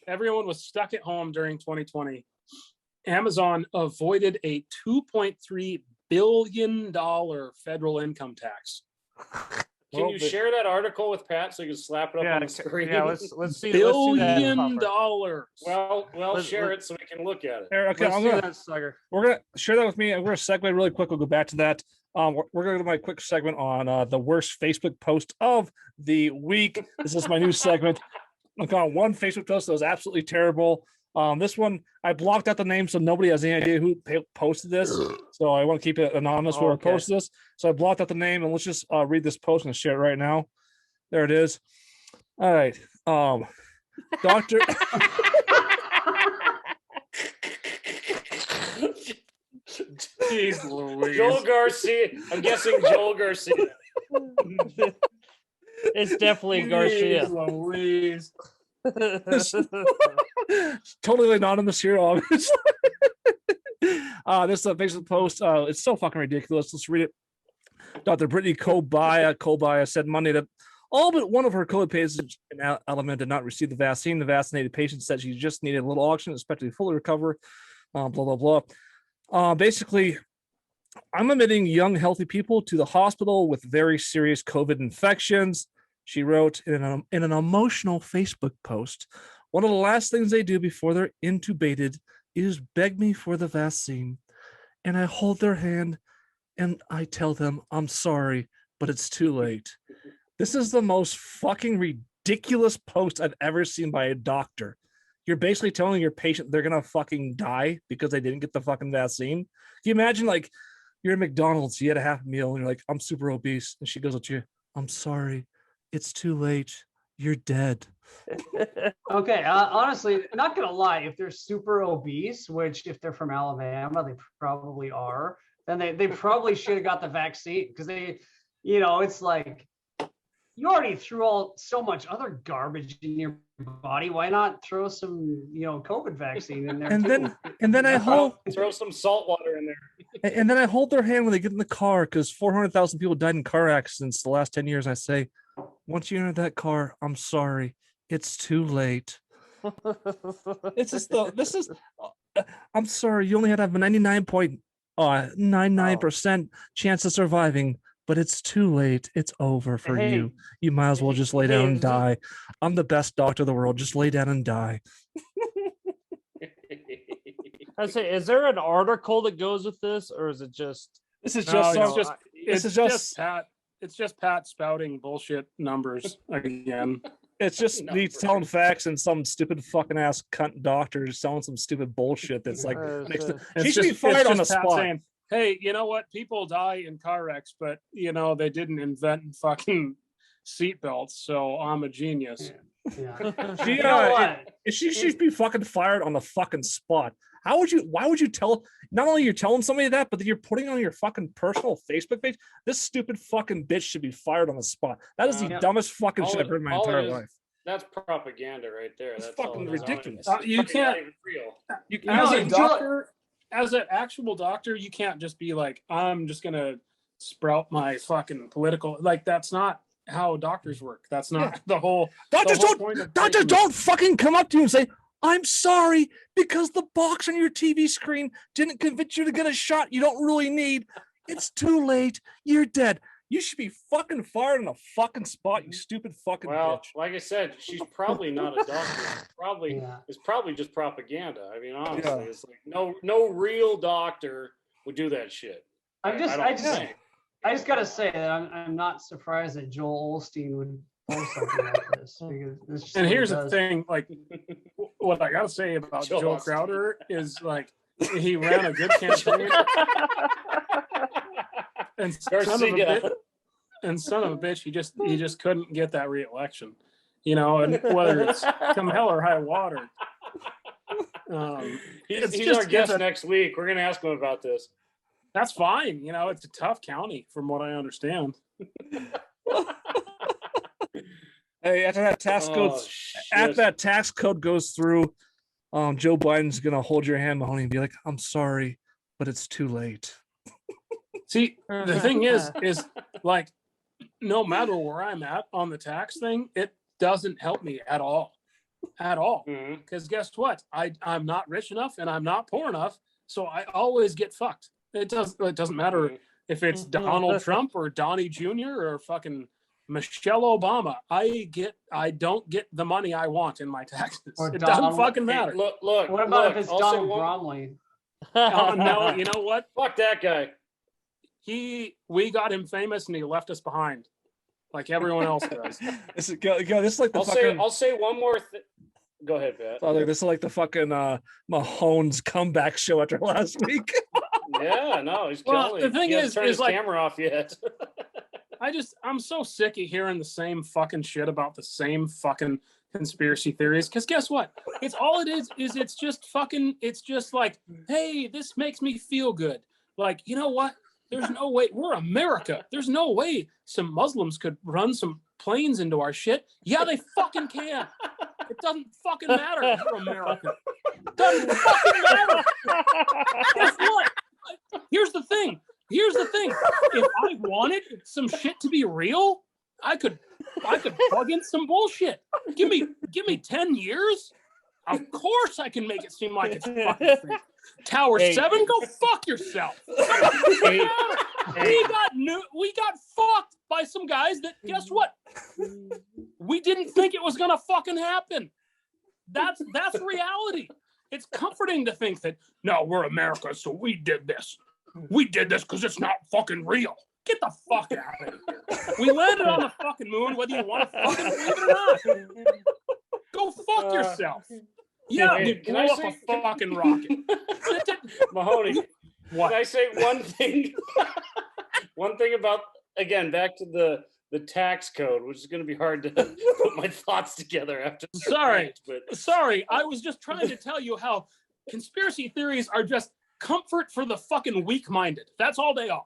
Everyone was stuck at home during 2020. Amazon avoided a $2.3 billion federal income tax. Can you share that article with Pat so you can slap it up on the screen? Yeah, let's see. $1 billion. Well, share it so we can look at it. Okay, we're gonna share that with me. We're gonna segue really quick. We'll go back to that. We're gonna do my quick segment on the worst Facebook post of the week. This is my new segment. I'm calling one Facebook post that was absolutely terrible. This one, I blocked out the name so nobody has any idea who posted this. So I want to keep it anonymous whoever posted this. So I blocked out the name, and let's just read this post and share it right now. There it is. All right. Doctor. Jeez Louise. Joel Garcia. I'm guessing Joel Garcia. It's definitely Garcia. Louise. Totally anonymous here, obviously. This Facebook post, it's so fucking ridiculous. Let's read it. Dr. Brittany Kobaya said Monday that all but one of her COVID patients in Element did not receive the vaccine. The vaccinated patient said she just needed a little oxygen, expected to fully recover. Blah blah blah. Basically, I'm admitting young, healthy people to the hospital with very serious COVID infections. She wrote in an emotional Facebook post, one of the last things they do before they're intubated is beg me for the vaccine. And I hold their hand and I tell them, I'm sorry, but it's too late. This is the most fucking ridiculous post I've ever seen by a doctor. You're basically telling your patient they're going to fucking die because they didn't get the fucking vaccine. Can you imagine, like, you're at McDonald's, you had a half meal, and you're like, I'm super obese. And she goes up to you, I'm sorry, it's too late. You're dead. Okay, honestly, not gonna lie, if they're super obese, which if they're from Alabama, they probably are, then they probably should have got the vaccine, because they, it's like, you already threw so much other garbage in your body. Why not throw some, COVID vaccine in there? And then I hope throw some salt water in there. And then I hold their hand when they get in the car because 400,000 people died in car accidents the last 10 years. I say, once you enter that car, I'm sorry. It's too late. It's just I'm sorry. You only had to have a 99.99% chance of surviving, but it's too late. It's over for you. You might as well just lay down and die. I'm the best doctor in the world. Just lay down and die. I say, is there an article that goes with this, or is it just? This is just Pat. It's just Pat spouting bullshit numbers again. It's just me telling facts and some stupid fucking ass cunt doctor selling some stupid bullshit that's like she should be fired on the spot. Saying, hey, you know what? People die in car wrecks, but you know they didn't invent fucking seatbelts, so I'm a genius. Yeah. She should be fucking fired on the fucking spot. Why would you tell, not only you're telling somebody that, but that you're putting on your fucking personal Facebook page? This stupid fucking bitch should be fired on the spot. That is the dumbest fucking shit I've heard in my entire life. That's propaganda right there. It's That's fucking ridiculous. You can't, as an actual doctor, you can't just be like, I'm just going to sprout my fucking political, like that's not how doctors work. That's not the whole doctors don't fucking come up to you and say, I'm sorry, because the box on your TV screen didn't convince you to get a shot you don't really need. It's too late. You're dead. You should be fucking fired on the fucking spot, you stupid fucking bitch. Like I said, she's probably not a doctor. It's probably just propaganda. I mean, honestly, it's like no real doctor would do that shit. I just gotta say that I'm not surprised that Joel Osteen would post something like this, because and here's the thing, like what I gotta say about Joe Crowder is like he ran a good campaign and son of a bitch, he just couldn't get that re-election, you know, and whether it's come hell or high water. He's our guest next week. We're gonna ask him about this. That's fine. You know, it's a tough county from what I understand. Hey, after that tax code goes through, Joe Biden's gonna hold your hand, Mahoney, and be like, I'm sorry, but it's too late. See, the thing is like, no matter where I'm at on the tax thing, it doesn't help me at all. Because guess what? I'm not rich enough and I'm not poor enough, so I always get fucked. It doesn't matter if it's Donald Trump or Donnie Jr. or fucking Michelle Obama. I don't get the money I want in my taxes. It doesn't fucking matter. Look. What about if it's Donald Bromley? No, you know what? Fuck that guy. We got him famous and he left us behind, like everyone else does. This is like the I'll say one more thing. Go ahead, Pat. This is like the fucking Mahomes comeback show after last week. Yeah, no, he's killing. The thing is his like, camera off yet. I'm so sick of hearing the same fucking shit about the same fucking conspiracy theories. Because guess what? It's all it is it's just like, hey, this makes me feel good. Like, you know what? There's no way. We're America. There's no way some Muslims could run some planes into our shit. Yeah, they fucking can. It doesn't fucking matter. We're America. It doesn't fucking matter. Guess what? Here's the thing. If I wanted some shit to be real, I could plug in some bullshit. Give me 10 years. Of course I can make it seem like it's fucking fake. Tower 7, go fuck yourself. We got fucked by some guys that, guess what? We didn't think it was gonna fucking happen. That's reality. It's comforting to think that, no, we're America, so we did this. We did this because it's not fucking real. Get the fuck out of here. We landed on the fucking moon, whether you want to fucking believe it or not. Go fuck yourself. Yeah, we blew up a fucking rocket. Mahoney, what? Can I say one thing? One thing about, again, back to the tax code, which is going to be hard to put my thoughts together after. Sorry, I was just trying to tell you how conspiracy theories are just comfort for the fucking weak-minded. That's all they are.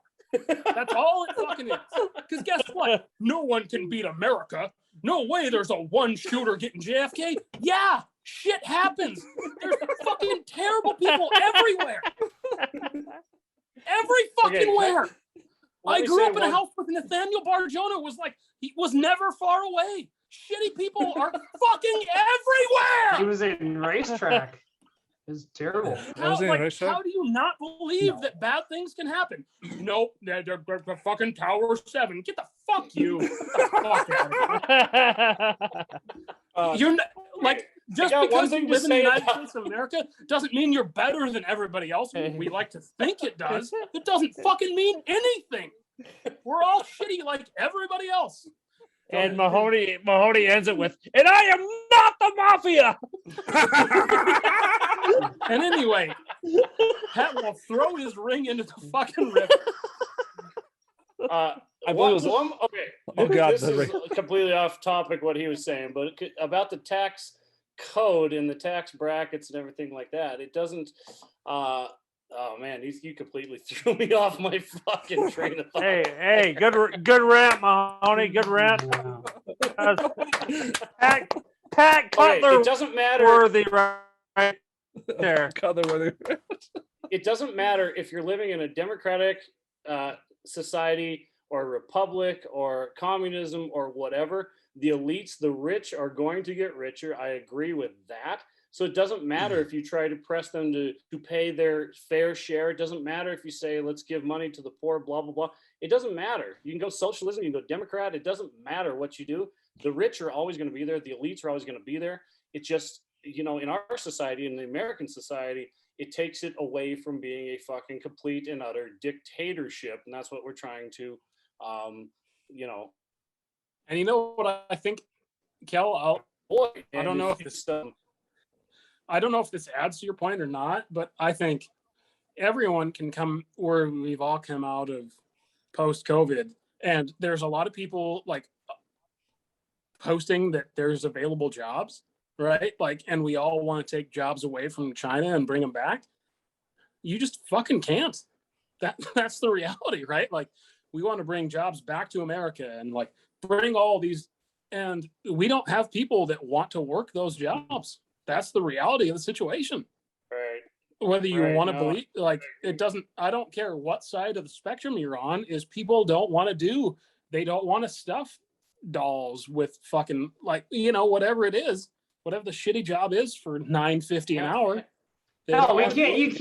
That's all it fucking is. Because guess what? No one can beat America. No way there's a one shooter getting JFK. Yeah, shit happens. There's fucking terrible people everywhere. fucking where? let I me grew say up in a one- house with Nathaniel Barjona. Was like, he was never far away. Shitty people are fucking everywhere. He was in Racetrack. It's terrible. Was he in Racetrack? How do you not believe that bad things can happen? Nope, they're fucking Tower 7. Get the fuck you. Get the fuck out of here. You're not, like, just got one because thing you to live in the say United about- States of America doesn't mean you're better than everybody else. We like to think it does. It doesn't fucking mean anything. We're all shitty like everybody else. And Mahoney ends it with, "And I am not the mafia." And anyway, Pat will throw his ring into the fucking river. I believe it was- okay. Oh, God, This the is completely off topic what he was saying, but about the tax code and the tax brackets and everything like that, it doesn't. Oh man, you completely threw me off my fucking train of thought. Hey, good rant, Mahoney. Good rant. Pat Okay, Cutler it doesn't matter. worthy right there. It doesn't matter if you're living in a democratic society or a republic or communism or whatever. The elites, the rich, are going to get richer. I agree with that. So it doesn't matter if you try to press them to pay their fair share. It doesn't matter if you say, let's give money to the poor, blah, blah, blah. It doesn't matter. You can go socialism, you can go Democrat. It doesn't matter what you do. The rich are always going to be there. The elites are always going to be there. It just, in our society, in the American society, it takes it away from being a fucking complete and utter dictatorship. And that's what we're trying to, And you know what I think, Kel? I don't know if this I don't know if this adds to your point or not, but I think everyone can come where we've all come out of post-COVID, and there's a lot of people like posting that there's available jobs, right? Like, and we all want to take jobs away from China and bring them back. You just fucking can't. That's the reality, right? Like, we want to bring jobs back to America and like bring all these, and we don't have people that want to work those jobs. That's the reality of the situation. right. Whether you Right, want to no, believe, like, it doesn't, I don't care what side of the spectrum you're on, is people don't want to they don't want to stuff dolls with fucking, like, whatever it is, whatever the shitty job is for $9.50 an hour. No, we can't. You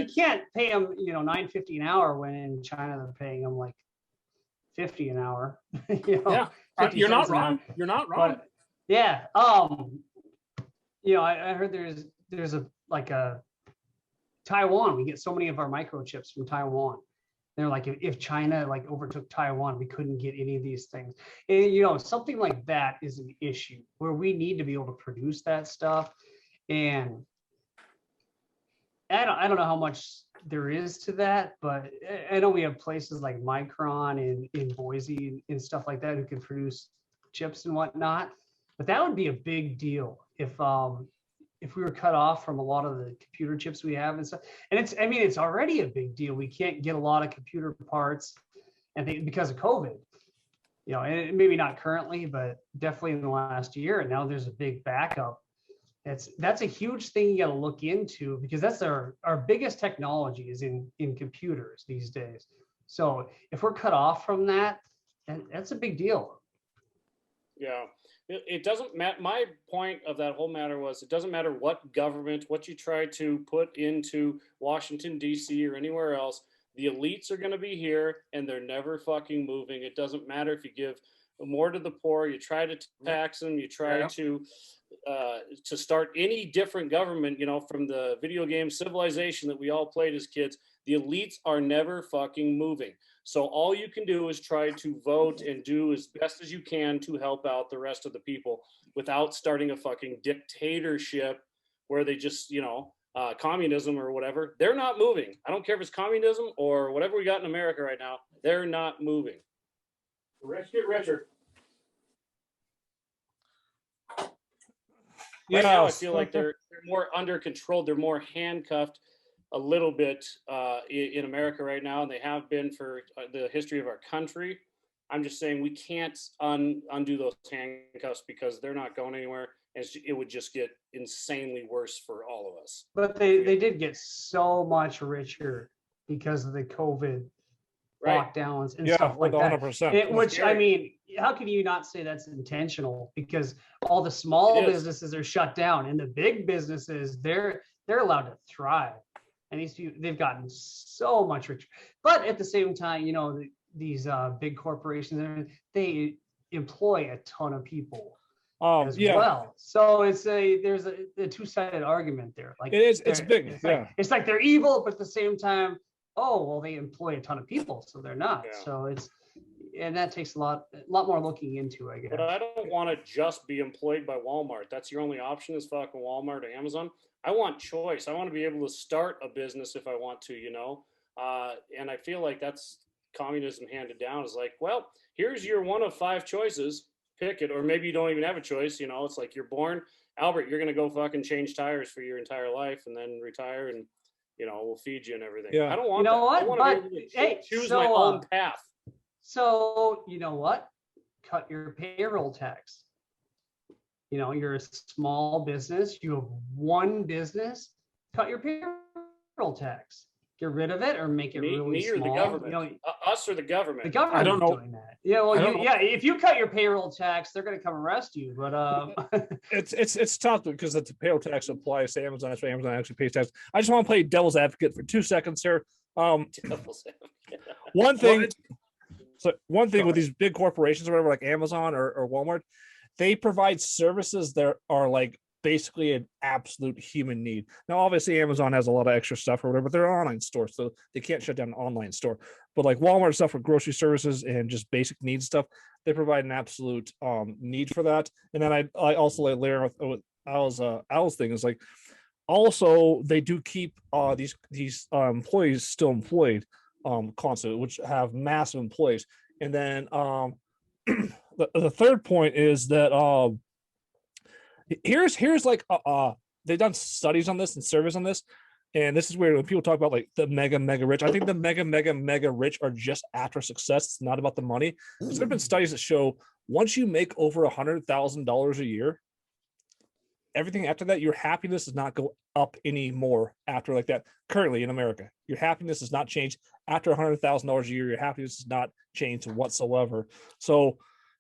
can't pay them, $9.50 an hour when in China they're paying them like $50 an hour. Yeah, 50 you're not cents an hour. wrong. You're not wrong. But, yeah. I heard there's a Taiwan. We get so many of our microchips from Taiwan. They're like, if China like overtook Taiwan, we couldn't get any of these things. And something like that is an issue where we need to be able to produce that stuff. And I don't know how much there is to that, but I know we have places like Micron in Boise and stuff like that who can produce chips and whatnot. But that would be a big deal if we were cut off from a lot of the computer chips we have and stuff. And it's already a big deal. We can't get a lot of computer parts, because of COVID. And maybe not currently, but definitely in the last year. And now there's a big backup. That's a huge thing you got to look into, because that's our biggest technology is in computers these days. So if we're cut off from that, that's a big deal. Yeah. It doesn't matter. My point of that whole matter was, it doesn't matter what government, what you try to put into Washington, D.C. or anywhere else. The elites are going to be here and they're never fucking moving. It doesn't matter if you give more to the poor, you try to tax them, you try to start any different government, from the video game Civilization that we all played as kids. The elites are never fucking moving. So all you can do is try to vote and do as best as you can to help out the rest of the people without starting a fucking dictatorship where they just, communism or whatever. They're not moving. I don't care if it's communism or whatever we got in America right now. They're not moving. The rich get richer. Right now, I feel like they're more under control. They're more handcuffed a little bit in America right now, and they have been for the history of our country. I'm just saying we can't undo those handcuffs because they're not going anywhere. And it would just get insanely worse for all of us. But they did get so much richer because of the COVID Right. lockdowns and Yeah, stuff like that. 100%. Which I mean, how can you not say that's intentional? Because all the small businesses are shut down, and the big businesses they're allowed to thrive. And these people, they've gotten so much richer. But at the same time, you know, these big corporations, they employ a ton of people as well. So there's a two-sided argument there. Like it's big. It's like they're evil, but at the same time, oh well, they employ a ton of people, so they're not. Yeah. So and that takes a lot more looking into, I guess. But I don't want to just be employed by Walmart. That's your only option is fucking Walmart or Amazon. I want choice. I want to be able to start a business if I want to, you know? And I feel like that's communism handed down is like, well, here's your one of 5 choices. Pick it. Or maybe you don't even have a choice. You know, it's like you're born, Albert, you're going to go fucking change tires for your entire life and then retire and, you know, we'll feed you and everything. Yeah. I don't want that. I want to be able to choose my own path. So, you know what? Cut your payroll tax. You know, you're a small business, you have one business, cut your payroll tax. Get rid of it or make it really small. Me or the government? You know, us or the government? The government I don't know. doing that. Yeah, well, if you cut your payroll tax, they're going to come arrest you. But it's tough because the payroll tax applies to Amazon. That's why Amazon actually pays tax. I just want to play devil's advocate for 2 seconds here. One thing with these big corporations or whatever, like Amazon or Walmart, they provide services that are like basically an absolute human need. Now, obviously, Amazon has a lot of extra stuff or whatever, but they're an online store, so they can't shut down an online store. But like Walmart stuff for grocery services and just basic needs stuff, they provide an absolute need for that. And then I also like layer with Al's thing is like, also they do keep these employees still employed constantly, which have massive employees. And then the third point is that here's like they've done studies on this and surveys on this, and this is where when people talk about like the mega rich, I think the mega rich are just after success. It's not about the money. There's been studies that show once you make over $100,000 a year, everything after that, your happiness does not go up anymore after like that. Currently in America, your happiness does not change after $100,000 a year. Your happiness does not change whatsoever. So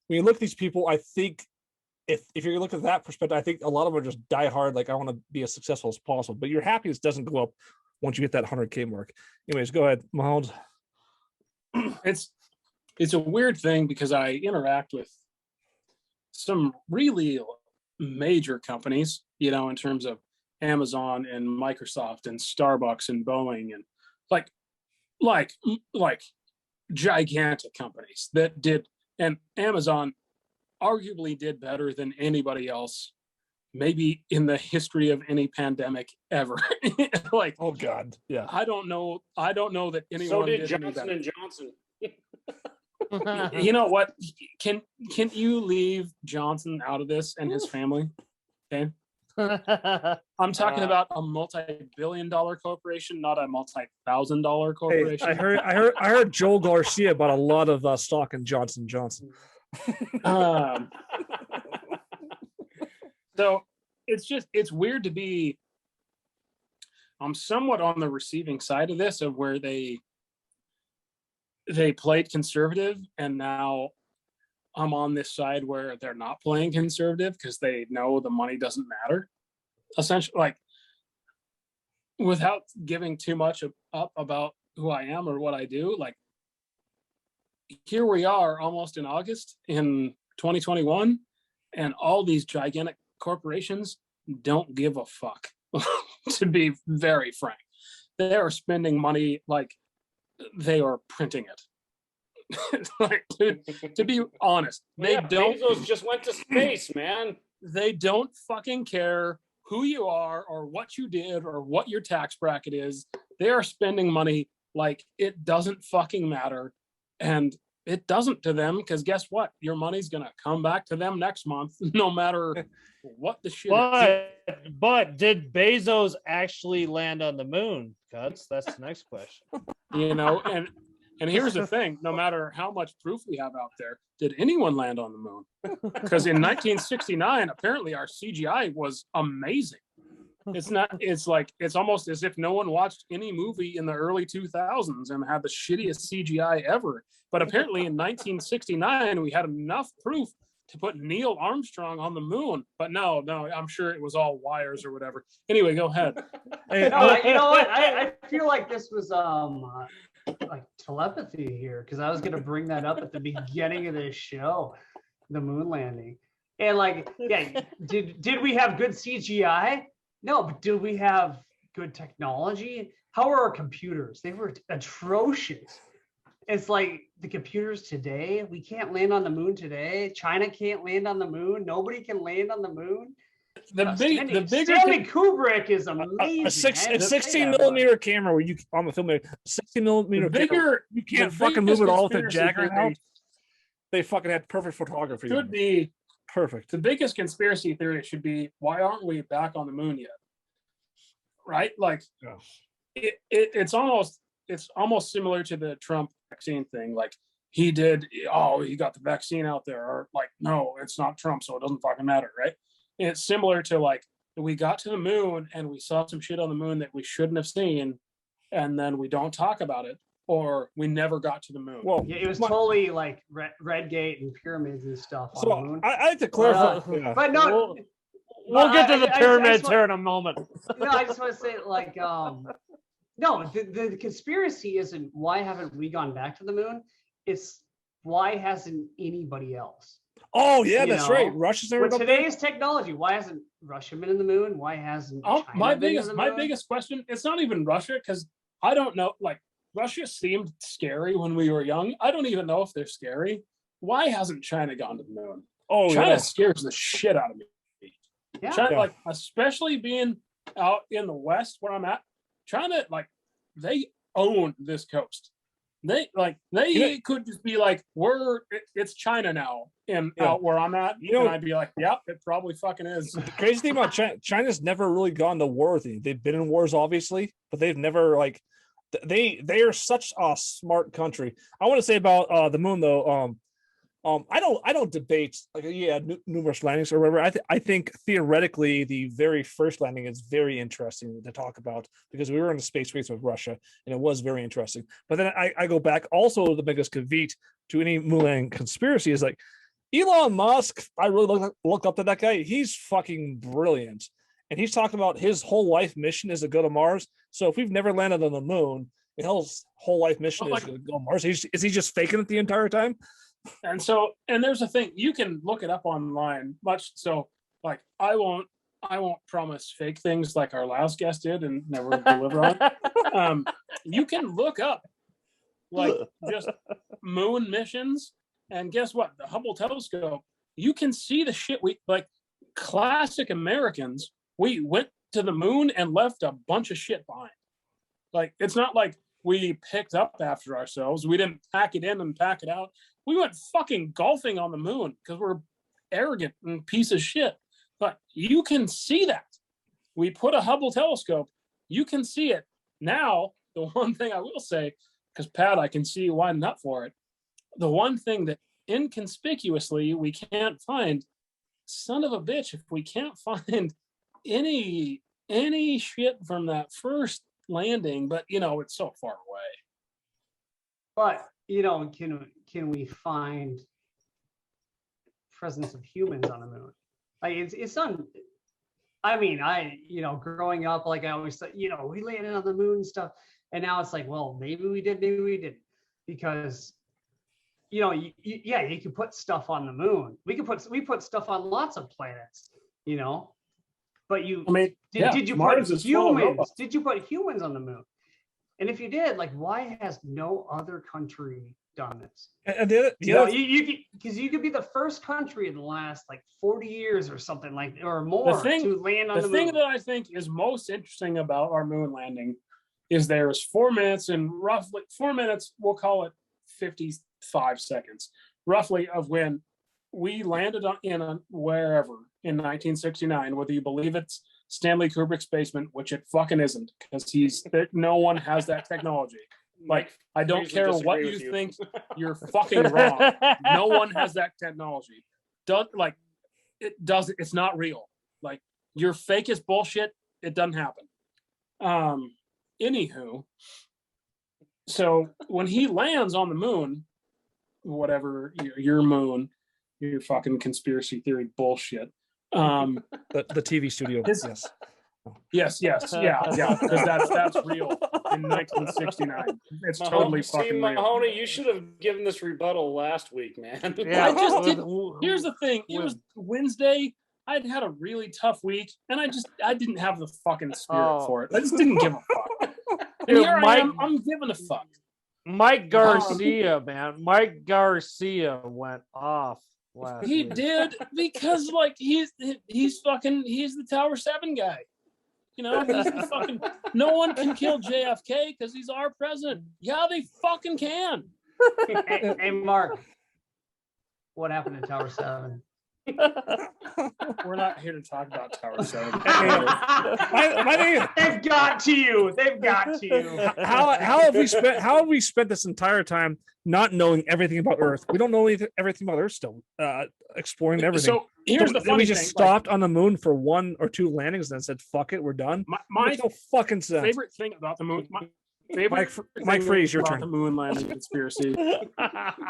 when you look at these people, I think if you look at that perspective, I think a lot of them are just die hard, like I want to be as successful as possible. But your happiness doesn't go up once you hit that 100K mark. Anyways, go ahead, Mahomes. It's a weird thing because I interact with some really major companies, you know, in terms of Amazon and Microsoft and Starbucks and Boeing and like gigantic companies that did, and Amazon arguably did better than anybody else maybe in the history of any pandemic ever. Like, oh god, yeah. I don't know that anyone so did did Johnson and Johnson. You know what, can you leave Johnson out of this and his family? Okay, I'm talking about a multi-billion-dollar corporation, not a multi-thousand-dollar corporation. Hey, I heard Joel Garcia bought a lot of stock in Johnson & Johnson. So it's weird to be. I'm somewhat on the receiving side of this, of where they played conservative, and now I'm on this side where they're not playing conservative because they know the money doesn't matter. Essentially, like, without giving too much up about who I am or what I do, like, here we are almost in August in 2021, and all these gigantic corporations don't give a fuck. To be very frank, they are spending money like they are printing it. Like, to be honest, they don't. Bezos just went to space, man. They don't fucking care who you are or what you did or what your tax bracket is. They are spending money like it doesn't fucking matter. And it doesn't to them, because guess what? Your money's going to come back to them next month, no matter what the shit is. But did Bezos actually land on the moon? Cuts. That's the next question. You know, and here's the thing, no matter how much proof we have out there, did anyone land on the moon? Because in 1969, apparently our CGI was amazing. It's not. It's like it's almost as if no one watched any movie in the early 2000s and had the shittiest CGI ever. But apparently, in 1969, we had enough proof to put Neil Armstrong on the moon. But no, I'm sure it was all wires or whatever. Anyway, go ahead. Hey, no, you know what? I feel like this was like telepathy here, because I was gonna bring that up at the beginning of this show, the moon landing, and like, yeah, did we have good CGI? No, but did we have good technology? How are our computers? They were atrocious. It's like the computers today, we can't land on the moon today. China can't land on the moon. Nobody can land on the moon. The bigger Stanley Kubrick is amazing. A 16 millimeter camera where you on the film, 16 millimeter camera, you can't fucking move it all with a Jagger now. They fucking had perfect photography. Could be perfect. The biggest conspiracy theory should be, why aren't we back on the moon yet? Right? Like, it's almost similar to the Trump vaccine thing. Like, he got the vaccine out there, or like, no, it's not Trump, so it doesn't fucking matter, right? And it's similar to like, we got to the moon and we saw some shit on the moon that we shouldn't have seen, and then we don't talk about it, or we never got to the moon. Well, yeah, it was totally like Redgate and pyramids and stuff on the moon. I like to clarify, but no, we'll get to the pyramids here in a moment. No, I just want to say, like, no, the conspiracy isn't why haven't we gone back to the moon? It's why hasn't anybody else? Oh yeah, that's right. Russia's never. With today's technology, why hasn't Russia been in the moon? Why hasn't China my been in the moon? biggest question? It's not even Russia, because I don't know. Like, Russia seemed scary when we were young. I don't even know if they're scary. Why hasn't China gone to the moon? Oh, China scares the shit out of me. Yeah. China, like, especially being out in the West where I'm at, China, like, they own this coast. They could just be like, it's China now, and out where I'm at, and I'd be like, yeah, it probably fucking is. The crazy thing about China's never really gone to war with you. They've been in wars, obviously, but they've never, like, they are such a smart country. I want to say about the moon though. I don't debate like numerous landings or whatever. I think theoretically the very first landing is very interesting to talk about, because we were in the space race with Russia and it was very interesting. But then I go back, also the biggest caveat to any moon landing conspiracy is like Elon Musk. I really look up to that guy. He's fucking brilliant, and he's talking about his whole life mission is to go to Mars. So if we've never landed on the moon, his whole life mission is to go to Mars. Is he just faking it the entire time? And there's a thing, you can look it up online, much so, like, I won't promise fake things like our last guest did and never deliver on. You can look up like just moon missions, and guess what? The Hubble telescope, you can see the shit classic Americans, we went to the moon and left a bunch of shit behind. Like, it's not like we picked up after ourselves. We didn't pack it in and pack it out. We went fucking golfing on the moon because we're arrogant and piece of shit. But you can see that. We put a Hubble telescope. You can see it. Now, the one thing I will say, because Pat, I can see you winding up for it. The one thing that inconspicuously we can't find, son of a bitch, if we can't find any shit from that first landing, but it's so far away. But can we find presence of humans on the moon? Like, it's on. I mean, growing up, like, I always thought, we landed on the moon and stuff, and now it's like, well, maybe we did, maybe we didn't, because you can put stuff on the moon. We put stuff on lots of planets, but did you put humans? Did you put humans on the moon? And if you did, like, why has no other country done this? And you could be the first country in the last like 40 years or something or more to land on the moon. The thing that I think is most interesting about our moon landing is there's 4 minutes and roughly 4 minutes, we'll call it 55 seconds, roughly, of when we landed wherever in 1969, whether you believe it's Stanley Kubrick's basement, which it fucking isn't, because no one has that technology. Like, I don't care what you think, you're fucking wrong. No one has that technology. It's not real. Like, your fake is bullshit. It doesn't happen. Anywho, so when he lands on the moon, whatever your moon, your fucking conspiracy theory bullshit. The TV studio. Yes. Yeah. Because that's real in 1969. It's totally fucking real. Mahoney, you should have given this rebuttal last week, man. Yeah. I just did. Here's the thing. It was Wednesday. I'd had a really tough week, and I didn't have the fucking spirit for it. I just didn't give a fuck. And Dude, here I am. I'm giving a fuck. Mike Garcia, man. Mike Garcia went off last He week. did because like he's the Tower 7 guy. You know, he's the fucking no one can kill JFK because he's our president. Yeah, they fucking can. Hey, Mark, what happened to Tower 7? We're not here to talk about Tower 7. My thing is, They've got to you. They've got to you. how have we spent this entire time not knowing everything about Earth? We don't know everything about Earth still. Exploring everything. So here's the Then funny we just thing, stopped on the moon for 1 or 2 landings, and then said, "Fuck it, we're done." My Makes no fucking sense. favorite thing about the moon. Favorite Mike Freeze, your about turn. the moon landing conspiracy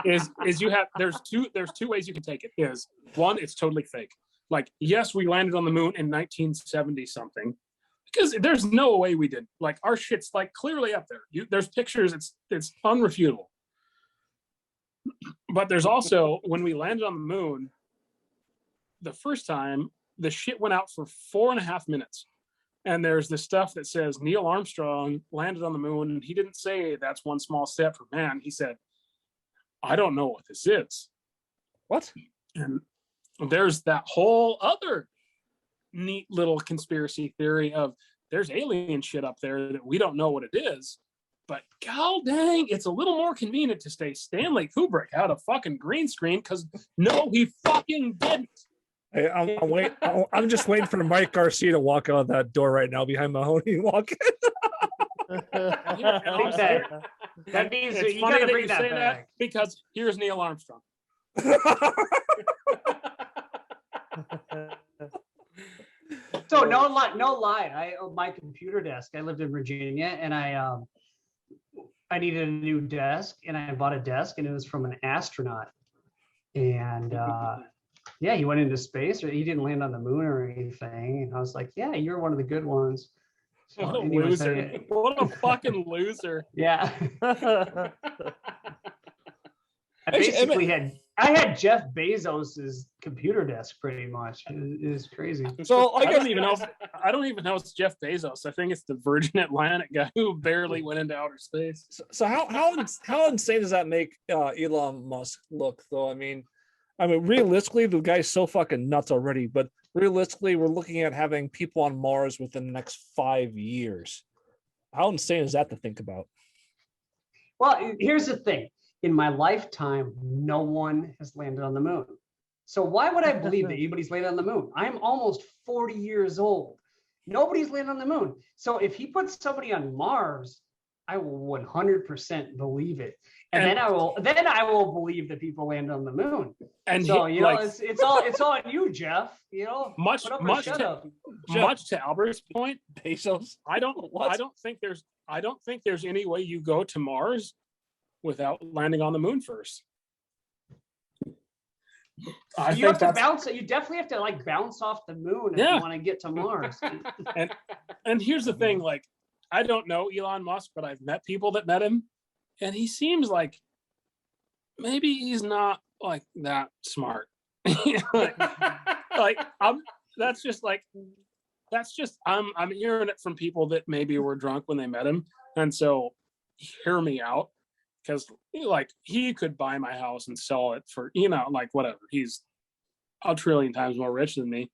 is you have there's two ways you can take it. Is one, it's totally fake. Like, yes, we landed on the moon in 1970 something, because there's no way we did. Like, our shit's like clearly up there. There's pictures. It's unrefutable. But there's also when we landed on the moon, the first time the shit went out for 4.5 minutes. And there's this stuff that says Neil Armstrong landed on the moon, and he didn't say that's one small step for man. He said, I don't know what this is. What? And there's that whole other neat little conspiracy theory of there's alien shit up there that we don't know what it is. But god dang, it's a little more convenient to say Stanley Kubrick had a fucking green screen, because no, he fucking didn't. Hey, I'm just waiting for Mike Garcia to walk out of that door right now behind Mahoney and walk in. That means It's you funny gotta that bring you that say back. that, because here's Neil Armstrong. So no lie. I my computer desk. I lived in Virginia, and I needed a new desk, and I bought a desk, and it was from an astronaut. And yeah, he went into space, or he didn't land on the moon or anything. And I was like, yeah, you're one of the good ones. So What a anyways, loser. What a fucking loser. yeah. I had Jeff Bezos's computer desk pretty much. It was crazy. So I don't even know it's Jeff Bezos. I think it's the Virgin Atlantic guy who barely went into outer space. So how insane does that make Elon Musk look, though? I mean, realistically, the guy's so fucking nuts already. But realistically, we're looking at having people on Mars within the next 5 years. How insane is that to think about? Well, here's the thing. In my lifetime, no one has landed on the moon. So why would I believe that anybody's landed on the moon? I'm almost 40 years old. Nobody's landed on the moon. So if he puts somebody on Mars, I will 100% believe it. And then I will believe that people landed on the moon. And so it's all on you, Jeff. Much to Albert's point, Bezos. I don't think there's any way you go to Mars without landing on the moon first. You have to bounce. You definitely have to bounce off the moon if you want to get to Mars. and here's the thing, I don't know Elon Musk, but I've met people that met him, and he seems like maybe he's not that smart. I'm hearing it from people that maybe were drunk when they met him, and so hear me out. Because he could buy my house and sell it for whatever. He's a trillion times more rich than me,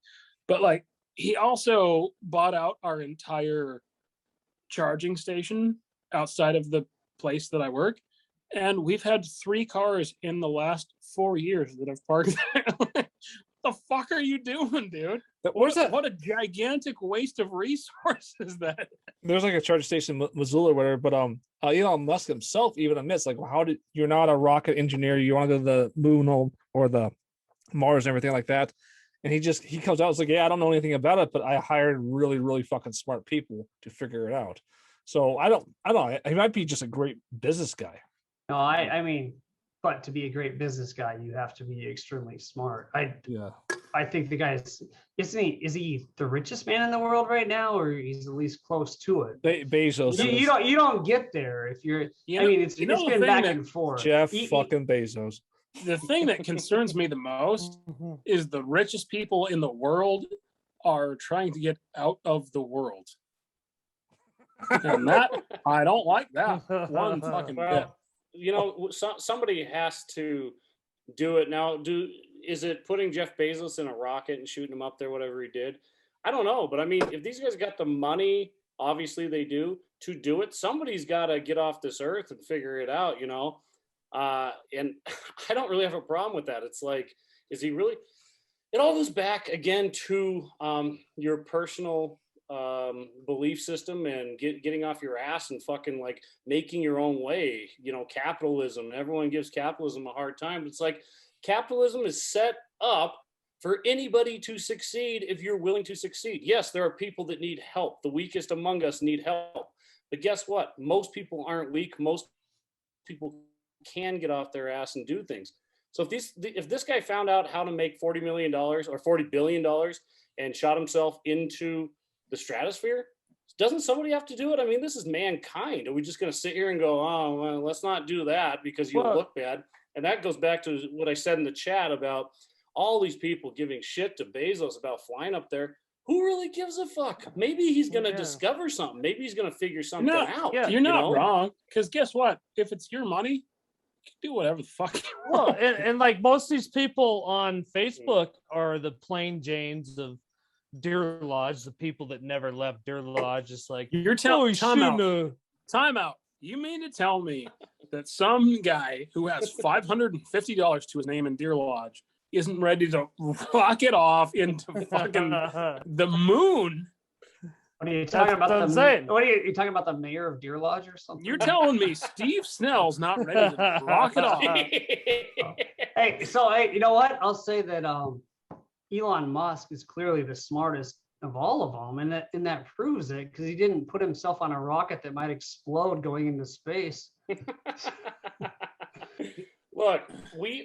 but he also bought out our entire charging station outside of the place that I work, and we've had 3 cars in the last 4 years that have parked there. The fuck are you doing, dude? What a gigantic waste of resources that. There's a charging station in Missoula or whatever, but Elon Musk himself even admits you're not a rocket engineer, you want to go to the moon or the Mars and everything like that, And he comes out, it's like, yeah, I don't know anything about it, but I hired really, really fucking smart people to figure it out. So I don't know. He might be just a great business guy. No, I mean, but to be a great business guy, you have to be extremely smart. I think the guy is he the richest man in the world right now, or he's at least close to it? Bezos. You don't get there if you're. I mean, it's been back and forth. Jeff fucking Bezos. The thing that concerns me the most is the richest people in the world are trying to get out of the world. And that, I don't like that one fucking bit. You know, somebody has to do it now. Is it putting Jeff Bezos in a rocket and shooting him up there, whatever he did? I don't know. But I mean, if these guys got the money, obviously they do, to do it, somebody's got to get off this earth and figure it out, you know? And I don't really have a problem with that. It's like, is he really? It all goes back again to your personal belief system and getting off your ass and fucking like making your own way. You know, capitalism. Everyone gives capitalism a hard time. But it's like capitalism is set up for anybody to succeed if you're willing to succeed. Yes, there are people that need help. The weakest among us need help. But guess what? Most people aren't weak. Most people can get off their ass and do things. So if this guy found out how to make $40 million or $40 billion and shot himself into the stratosphere, doesn't somebody have to do it? I mean, this is mankind. Are we just going to sit here and go, oh, well, let's not do that because you look bad? And that goes back to what I said in the chat about all these people giving shit to Bezos about flying up there. Who really gives a fuck? Maybe he's going to discover something. Maybe he's going to figure something out. Yeah, you're not wrong. Because guess what? If it's your money, do whatever the fuck you want. Well, and like most of these people on Facebook are the plain Janes of Deer Lodge, the people that never left Deer Lodge. It's like, you're telling time out. You mean to tell me that some guy who has $550 to his name in Deer Lodge isn't ready to rocket off into fucking the moon? What are you talking about? What are you talking about? The mayor of Deer Lodge or something? You're telling me Steve Snell's not ready to rock it off? Hey, you know what? I'll say that Elon Musk is clearly the smartest of all of them, and that proves it because he didn't put himself on a rocket that might explode going into space. Look,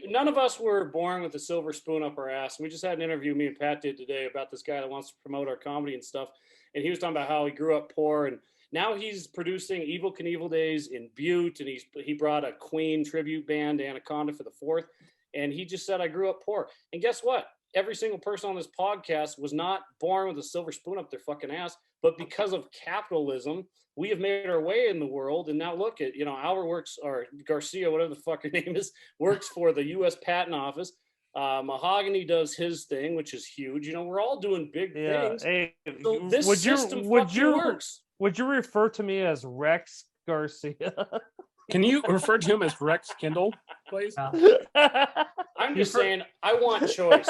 none of us were born with a silver spoon up our ass. We just had an interview me and Pat did today about this guy that wants to promote our comedy and stuff. And he was talking about how he grew up poor, and now he's producing Evel Knievel Days in Butte, and he brought a Queen tribute band, Anaconda, for the 4th. And he just said, I grew up poor. And guess what? Every single person on this podcast was not born with a silver spoon up their fucking ass, but because of capitalism, we have made our way in the world. And now look at, Albert works, or Garcia, whatever the fuck her name is, works for the U.S. Patent Office. Mahogany does his thing, which is huge. We're all doing big things. Hey, so this system works. Would you refer to me as Rex Garcia? Can you refer to him as Rex Kindle, please? I'm just saying, I want choice.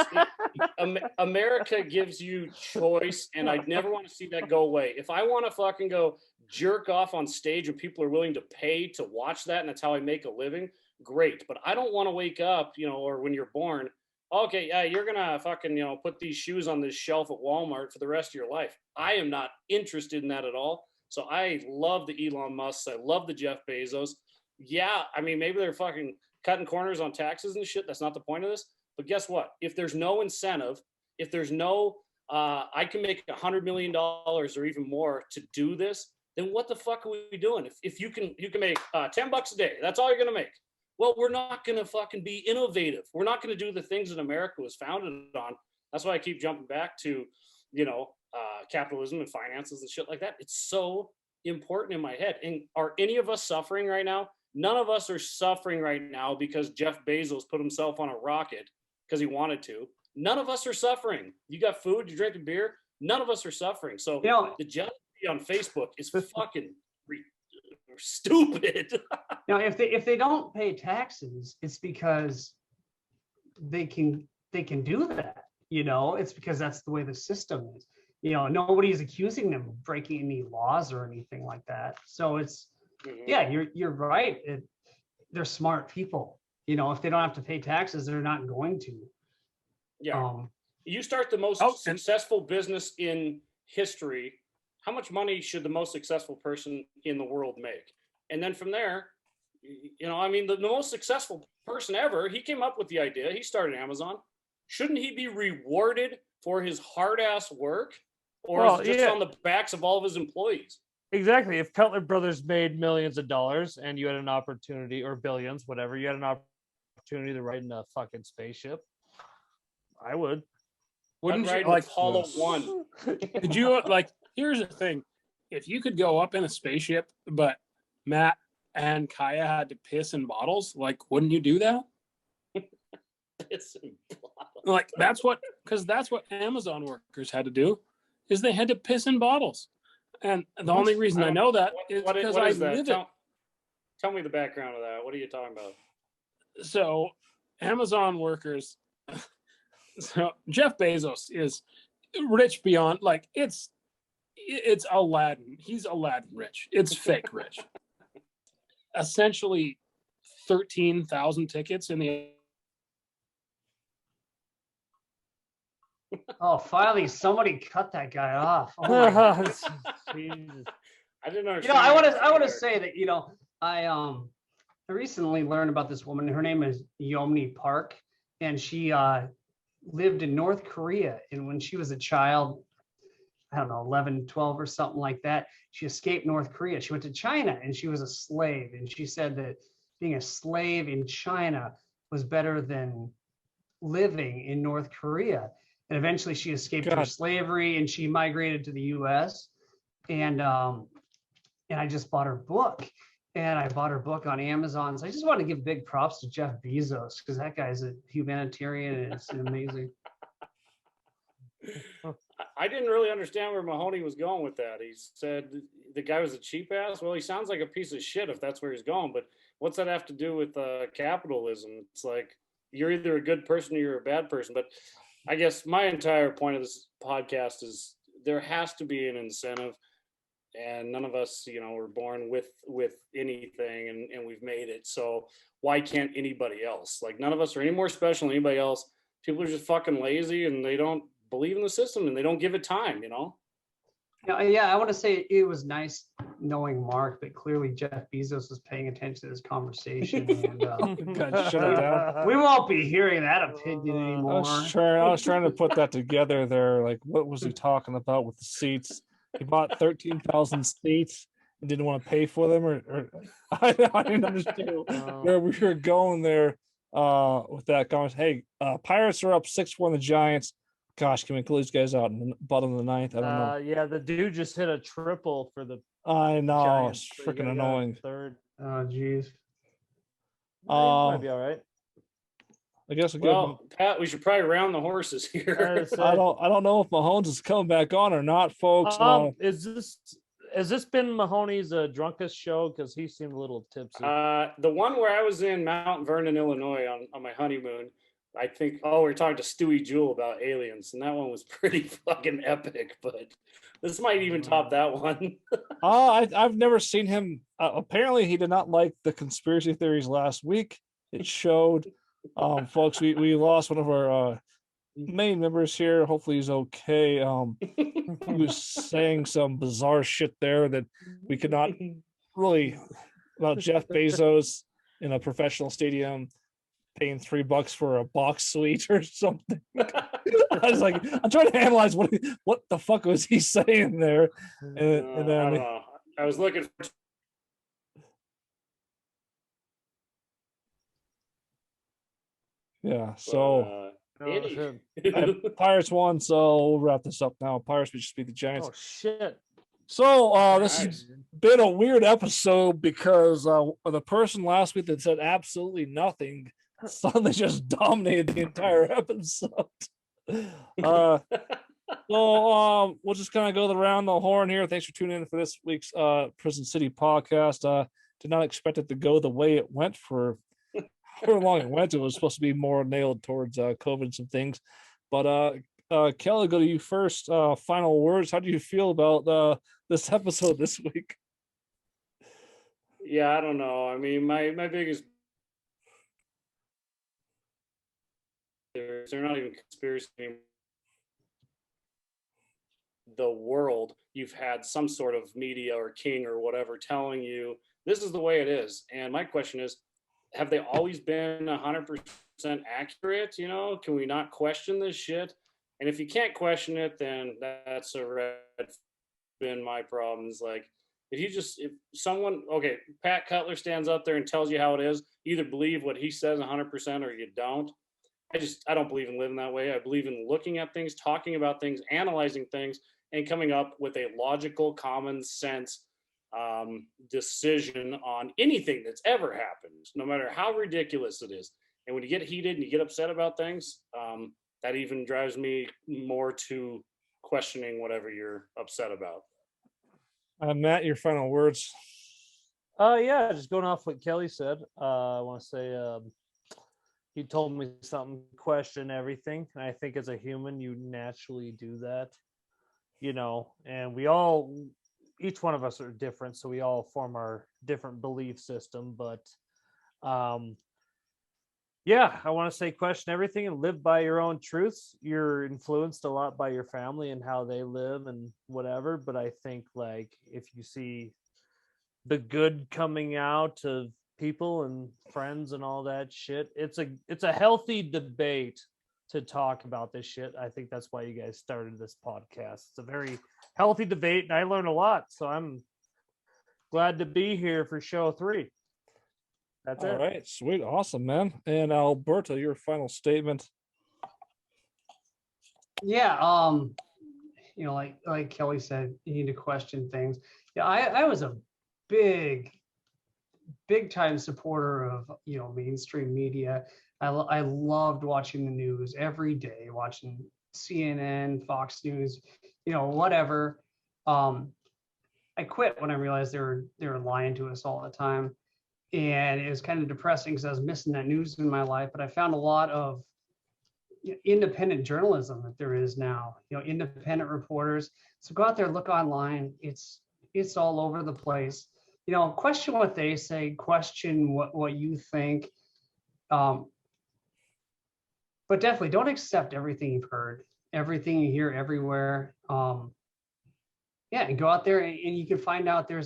America gives you choice, and I never want to see that go away. If I want to fucking go jerk off on stage and people are willing to pay to watch that, and that's how I make a living, great. But I don't want to wake up, or when you're born, okay, yeah, you're going to fucking, put these shoes on this shelf at Walmart for the rest of your life. I am not interested in that at all. So I love the Elon Musk. I love the Jeff Bezos. Yeah, I mean, maybe they're fucking cutting corners on taxes and shit. That's not the point of this. But guess what? If there's no incentive, if there's no, I can make $100 million or even more to do this, then what the fuck are we doing? If you can make $10 a day, that's all you're going to make. Well, we're not going to fucking be innovative. We're not going to do the things that America was founded on. That's why I keep jumping back to, capitalism and finances and shit like that. It's so important in my head. And are any of us suffering right now? None of us are suffering right now because Jeff Bezos put himself on a rocket because he wanted to. None of us are suffering. You got food, you drink a beer. None of us are suffering. So the jealousy on Facebook is fucking stupid. Now, if they don't pay taxes, it's because they can do that. It's because that's the way the system is. Nobody's accusing them of breaking any laws or anything like that. So it's yeah, you're right. They're smart people. If they don't have to pay taxes, they're not going to. Yeah. You start the most successful business in history. How much money should the most successful person in the world make? And then from there, I mean, the most successful person ever, he came up with the idea. He started Amazon. Shouldn't he be rewarded for his hard ass work? Or is it just on the backs of all of his employees? Exactly. If Cutler Brothers made millions of dollars and you had an opportunity, or billions, whatever, you had an opportunity to ride in a fucking spaceship, I would. Wouldn't you ride like Apollo 1? Did you like? Here's the thing: if you could go up in a spaceship, but Matt and Kaya had to piss in bottles, like, wouldn't you do that? Piss in bottles. Like that's what Amazon workers had to do, is they had to piss in bottles. And the only reason I know that is because I live it. Tell me the background of that. What are you talking about? So, Amazon workers. So Jeff Bezos is rich beyond, like, it's Aladdin. He's Aladdin rich. It's fake rich. Essentially, 13,000 tickets in the. Oh, finally, somebody cut that guy off. Oh my God. Jesus. I didn't understand. I want to say that I recently learned about this woman. Her name is Yeonmi Park, and she lived in North Korea. And when she was a child, I don't know, 11, 12 or something like that, she escaped North Korea. She went to China and she was a slave. And she said that being a slave in China was better than living in North Korea. And eventually she escaped her slavery and she migrated to the US. And I just bought her book. And I bought her book on Amazon. So I just want to give big props to Jeff Bezos, because that guy's a humanitarian and it's amazing. I didn't really understand where Mahoney was going with that. He said the guy was a cheap ass. Well, he sounds like a piece of shit if that's where he's going. But what's that have to do with capitalism? It's like you're either a good person or you're a bad person. But I guess my entire point of this podcast is there has to be an incentive. And none of us, were born with anything and we've made it. So why can't anybody else? Like, none of us are any more special than anybody else. People are just fucking lazy and they don't believe in the system and they don't give it time, Yeah, I want to say it was nice knowing Mark, but clearly Jeff Bezos was paying attention to this conversation. And shut it down. We won't be hearing that opinion anymore. I was trying to put that together there. Like, what was he talking about with the seats? He bought 13,000 seats and didn't want to pay for them, or I didn't understand where we were going there with that comment. Hey, Pirates are up 6-1 on the Giants. Gosh, can we close these guys out in the bottom of the ninth? I don't know. Yeah, the dude just hit a triple for the I know. Giants, It's freaking annoying. Third. Oh, geez. Might be all right. I guess Pat, we should probably round the horses here. I don't know if Mahomes is coming back on or not, folks. Has this been Mahoney's drunkest show? Because he seemed a little tipsy. The one where I was in Mount Vernon, Illinois on my honeymoon, I think, we were talking to Stewie Jewell about aliens, and that one was pretty fucking epic, but this might even top that one. I've never seen him. Apparently, he did not like the conspiracy theories last week. It showed. Folks, we lost one of our main members here. Hopefully he's okay. He was saying some bizarre shit there that we could not really, about Jeff Bezos in a professional stadium paying $3 for a box suite or something. I was like, I'm trying to analyze what the fuck was he saying there. And then I don't know. I was looking for yeah, so Pirates won, so we'll wrap this up now. Pirates would just beat the Giants. Oh shit. So this has been a weird episode because the person last week that said absolutely nothing suddenly just dominated the entire episode. So we'll just kind of go around the horn here. Thanks for tuning in for this week's Prison City podcast. Did not expect it to go the way it went for however long it went. It was supposed to be more nailed towards COVID and some things. But Kelly, go to you first. Final words. How do you feel about this episode this week? Yeah, I don't know. I mean, my biggest, they're not even conspiracy anymore. the world, you've had some sort of media or king or whatever telling you this is the way it is. And my question is, have they always been 100% accurate? You know, can we not question this shit? And if you can't question it, then that's a red. Been my problems. Like, if someone, okay, Pat Cutler stands up there and tells you how it is, you either believe what he says 100% or you don't. I don't believe in living that way. I believe in looking at things, talking about things, analyzing things, and coming up with a logical, common sense decision on anything that's ever happened, no matter how ridiculous it is. And when you get heated and you get upset about things, that even drives me more to questioning whatever you're upset about. Matt, your final words. Yeah, just going off what Kelly said. I want to say he told me something, question everything. And I think as a human, you naturally do that, you know, and each one of us are different. So we all form our different belief system. But yeah, I want to say question everything and live by your own truths. You're influenced a lot by your family and how they live and whatever. But I think, like, if you see the good coming out of people and friends and all that shit, it's a healthy debate to talk about this shit. I think that's why you guys started this podcast. It's a very healthy debate, and I learned a lot. So I'm glad to be here for show 3. That's it. All right, sweet, awesome, man. And Alberto, your final statement. Yeah, you know, like Kelly said, you need to question things. Yeah, I was a big time supporter of, you know, mainstream media. I loved watching the news every day, watching CNN, Fox News, you know, whatever. I quit when I realized they were lying to us all the time. And it was kind of depressing because I was missing that news in my life. But I found a lot of independent journalism that there is now, you know, independent reporters. So go out there, look online. It's all over the place. You know, question what they say, question what you think. But definitely don't accept everything you've heard, everything you hear everywhere. Yeah, and go out there and you can find out there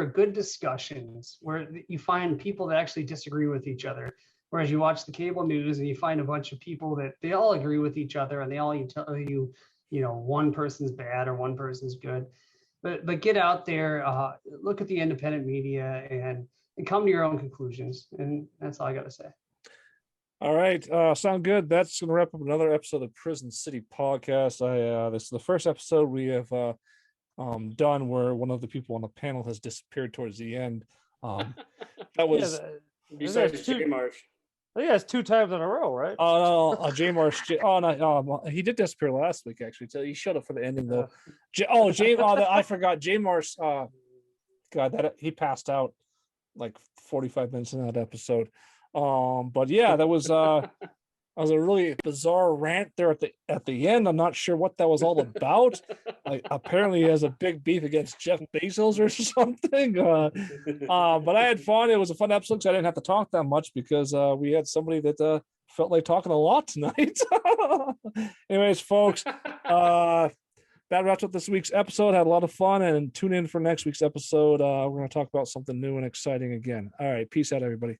are good discussions where you find people that actually disagree with each other. Whereas you watch the cable news and you find a bunch of people that they all agree with each other and they all tell you, you know, one person's bad or one person's good. But get out there, look at the independent media and come to your own conclusions. And that's all I got to say. All right, sound good. That's going to wrap up another episode of Prison City Podcast. This is the first episode we have done where one of the people on the panel has disappeared towards the end. That was besides J Marsh. I think that's 2 times in a row, right? Oh no, J Marsh. No, he did disappear last week actually. So he showed up for the ending though. I forgot J Marsh. God, that he passed out like 45 minutes in that episode. But yeah, that was a really bizarre rant there at the end. I'm not sure what that was all about. Like apparently he has a big beef against Jeff Bezos or something. But I had fun. It was a fun episode because I didn't have to talk that much because we had somebody that felt like talking a lot tonight. Anyways, folks, that wraps up this week's episode. Had a lot of fun, and tune in for next week's episode. We're going to talk about something new and exciting again. All right, peace out, everybody.